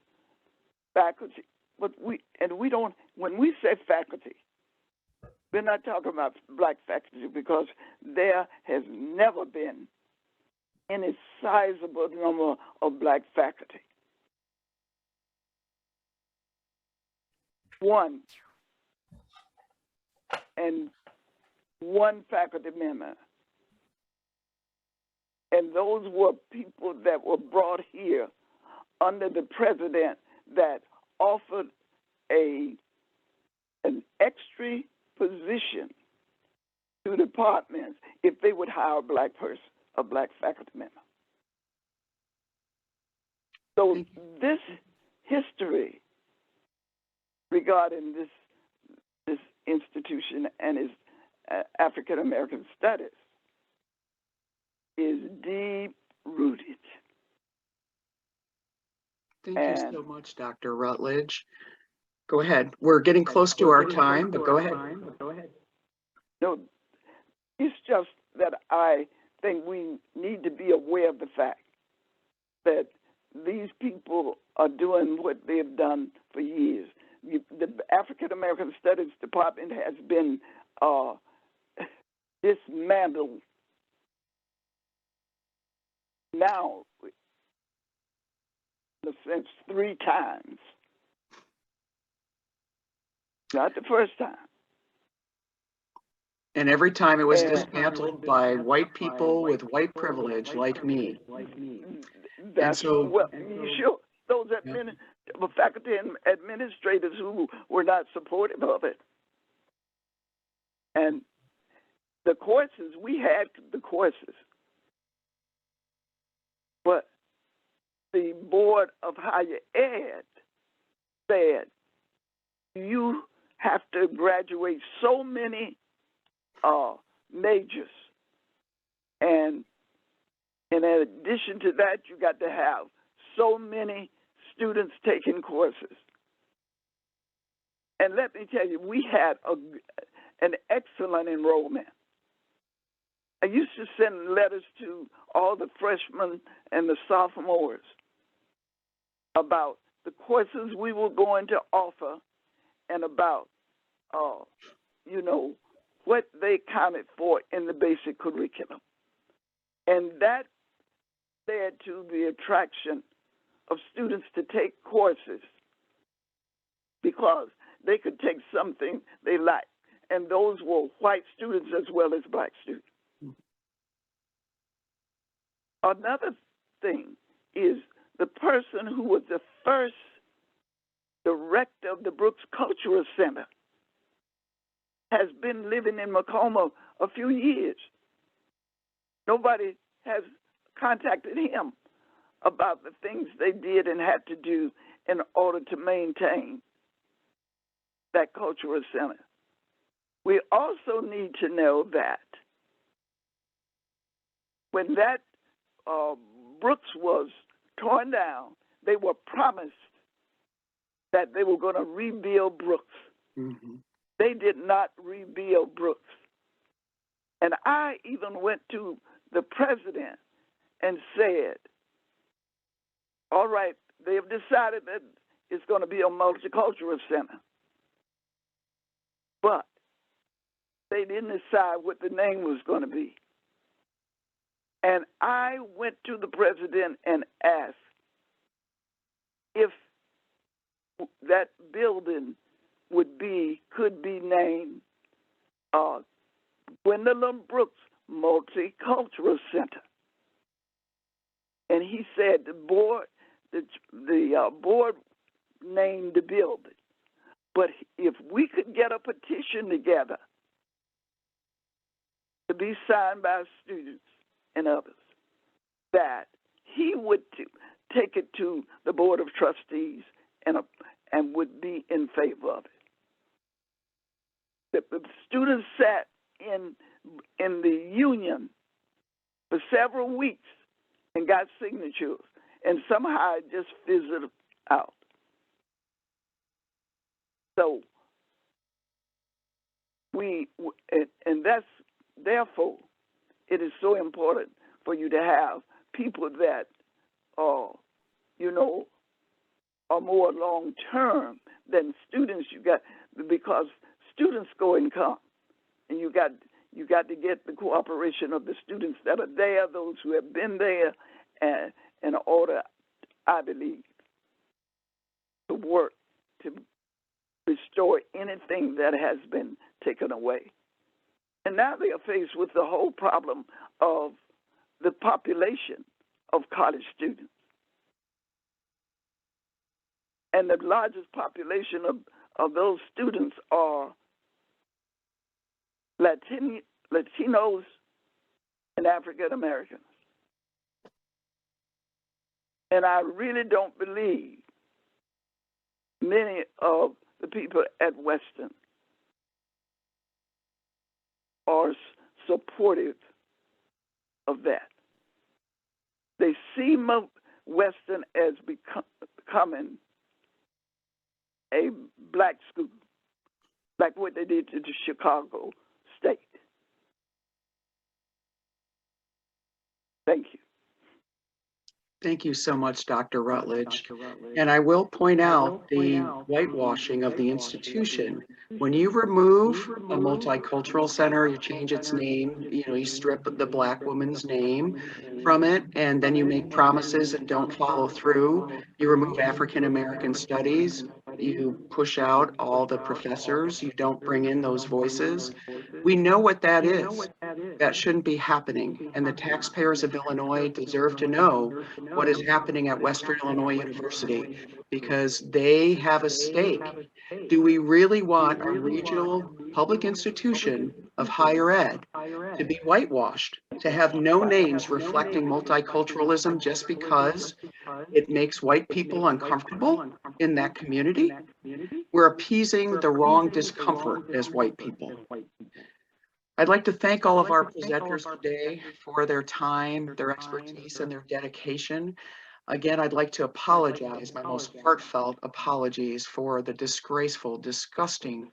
faculty. But we don't, when we say faculty, we're not talking about black faculty, because there has never been any sizable number of black faculty. One faculty member. And those were people that were brought here under the president that offered an extra position to departments if they would hire a black faculty member. So this history regarding this institution and its African American studies is deep rooted. Thank you so much, Dr. Rutledge. Go ahead. We're getting close to our time, but go ahead. No, it's just that I think we need to be aware of the fact that these people are doing what they've done for years. The African American Studies Department has been dismantled now, in a sense, 3 times. Not the first time. And every time it was dismantled by white people with white privilege like me. That's well, sure. Those faculty and administrators who were not supportive of it. And the courses, we had the courses, but the Board of Higher Ed said you have to graduate so many majors, and in addition to that, you got to have so many students taking courses. And let me tell you, we had an excellent enrollment. I used to send letters to all the freshmen and the sophomores about the courses we were going to offer and about, what they counted for in the basic curriculum. And that led to the attraction of students to take courses because they could take something they liked. and those were white students as well as black students. Another thing is the person who was the first director of the Brooks Cultural Center has been living in Macomb a few years. Nobody has contacted him about the things they did and had to do in order to maintain that cultural center. We also need to know that when that Brooks was torn down, they were promised that they were going to rebuild Brooks. Mm-hmm. They did not rebuild Brooks. And I even went to the president and said, all right, they have decided that it's going to be a multicultural center. But they didn't decide what the name was going to be. And I went to the president and asked if that building could be named Gwendolyn Brooks Multicultural Center. And he said the board named the building. But if we could get a petition together to be signed by students and others, that he would take it to the Board of Trustees and would be in favor of it. The students sat in the union for several weeks and got signatures, and somehow it just fizzled out. So that's therefore it is so important for you to have people that are more long term than students. Because students go and come, and you got to get the cooperation of the students that are there, those who have been there, and in order, I believe, to work to restore anything that has been taken away. And now they are faced with the whole problem of the population of college students. And the largest population of those students are Latinos and African Americans. And I really don't believe many of the people at Western are supportive of that. They see Western as becoming a black school, like what they did to the Chicago State. Thank you. Thank you so much, Dr. Rutledge. And I will point out the whitewashing of the institution. When you remove a multicultural center, you change its name, you strip the Black woman's name from it, and then you make promises and don't follow through. You remove African American studies, you push out all the professors, you don't bring in those voices. We know what that is. That shouldn't be happening. And the taxpayers of Illinois deserve to know what is happening at Western Illinois University, because they have a stake. Do we really want a regional public institution of higher ed to be whitewashed, to have no names reflecting multiculturalism just because it makes white people uncomfortable in that community? We're appeasing the wrong discomfort as white people. I'd like to thank all of our presenters today for their time, their expertise, and their dedication. Again, I'd like to apologize, my most heartfelt apologies for the disgraceful, disgusting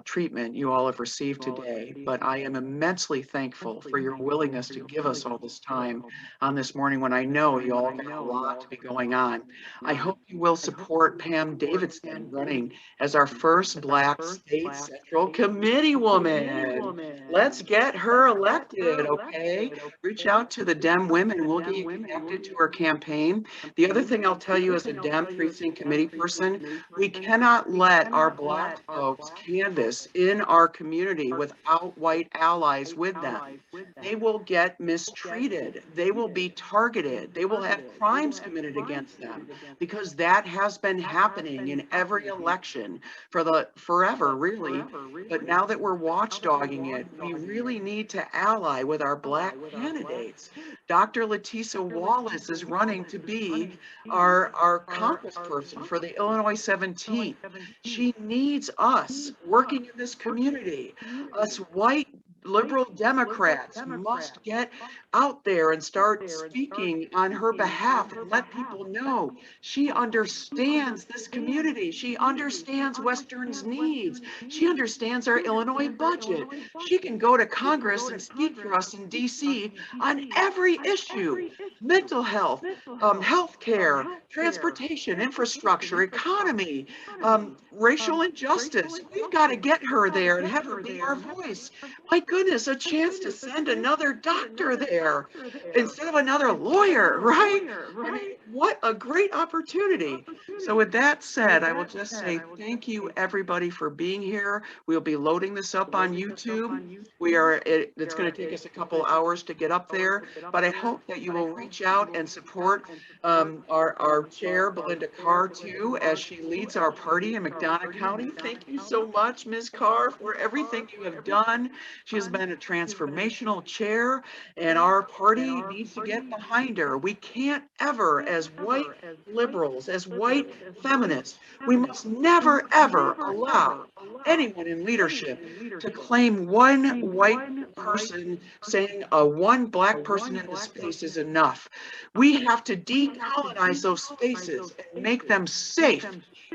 treatment you all have received today. But I am immensely thankful for your willingness to give us all this time on this morning when I know you all have a lot to be going on. I hope you will support Pam Davidson running as our first Black State Central Committee woman. Let's get her elected, okay? Reach out to the Dem women. We'll get you connected to her campaign. campaign. The other thing I'll tell you as a Dem precinct committee person, we cannot let our Black folks canvass in our community without white allies with them. They will get mistreated. They will be targeted. They will have crimes committed against them, because that has been happening in every election for forever, really. But now that we're watchdogging it, we really need to ally with our Black candidates. Dr. Litesa Wallace is running to be our congressperson for the Illinois 17th. She needs us working in this community. Us white liberal Democrats must get out there and start speaking on her behalf and let people know she understands this community. She understands Western's needs. She understands our Illinois budget. She can go to Congress and speak for us in DC on every issue: mental health, health care, transportation, infrastructure, economy, racial injustice. We've got to get her there and have her be our voice. My goodness, a chance to send another doctor there instead of another lawyer, right? I mean, what a great opportunity. So with that said, I will just say thank you everybody for being here. We'll be loading this up on YouTube. It's going to take us a couple hours to get up there, but I hope that you will reach out and support our chair, Belinda Carr, too, as she leads our party in McDonough County. Thank you so much, Ms. Carr, for everything you have done. She has been a transformational chair, and our party needs to get behind her. We can't ever, as white liberals, as white feminists, we must never, ever allow anyone in leadership to claim one white person saying one Black person in the space is enough. We have to decolonize those spaces and make them safe.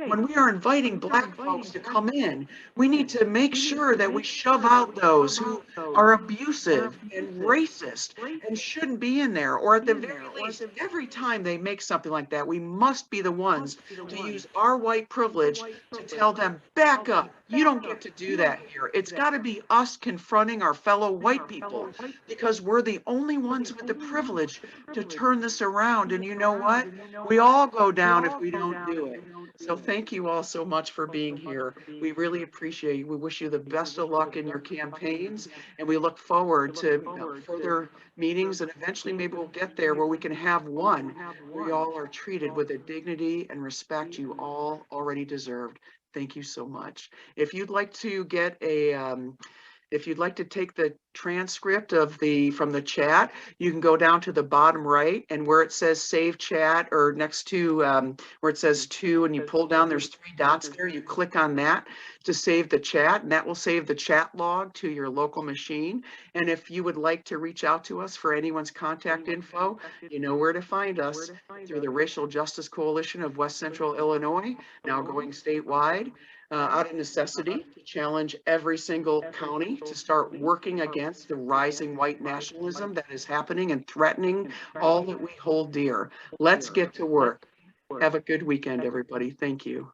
When we are inviting Black folks to come in, we need to make sure that we shove out those who are abusive and racist and shouldn't be in there, or at the very least, every time they make something like that, we must be the ones to use our white privilege to tell them, back up, you don't get to do that here. It's got to be us confronting our fellow white people, because we're the only ones with the privilege to turn this around. And you know what? We all go down if we don't do it. So thank you all so much for being here. We really appreciate you. We wish you the best of luck in your campaigns, and we look forward to further meetings, and eventually maybe we'll get there where we can have one where you all are treated with the dignity and respect you all already deserved. Thank you so much. If you'd like to get if you'd like to take the transcript of from the chat, you can go down to the bottom right, and where it says save chat, or next to where it says to, and you pull down, there's 3 dots there. You click on that to save the chat, and that will save the chat log to your local machine. And if you would like to reach out to us for anyone's contact info, you know where to find us, through the Racial Justice Coalition of West Central Illinois, now going statewide. Out of necessity to challenge every single county to start working against the rising white nationalism that is happening and threatening all that we hold dear. Let's get to work. Have a good weekend, everybody. Thank you.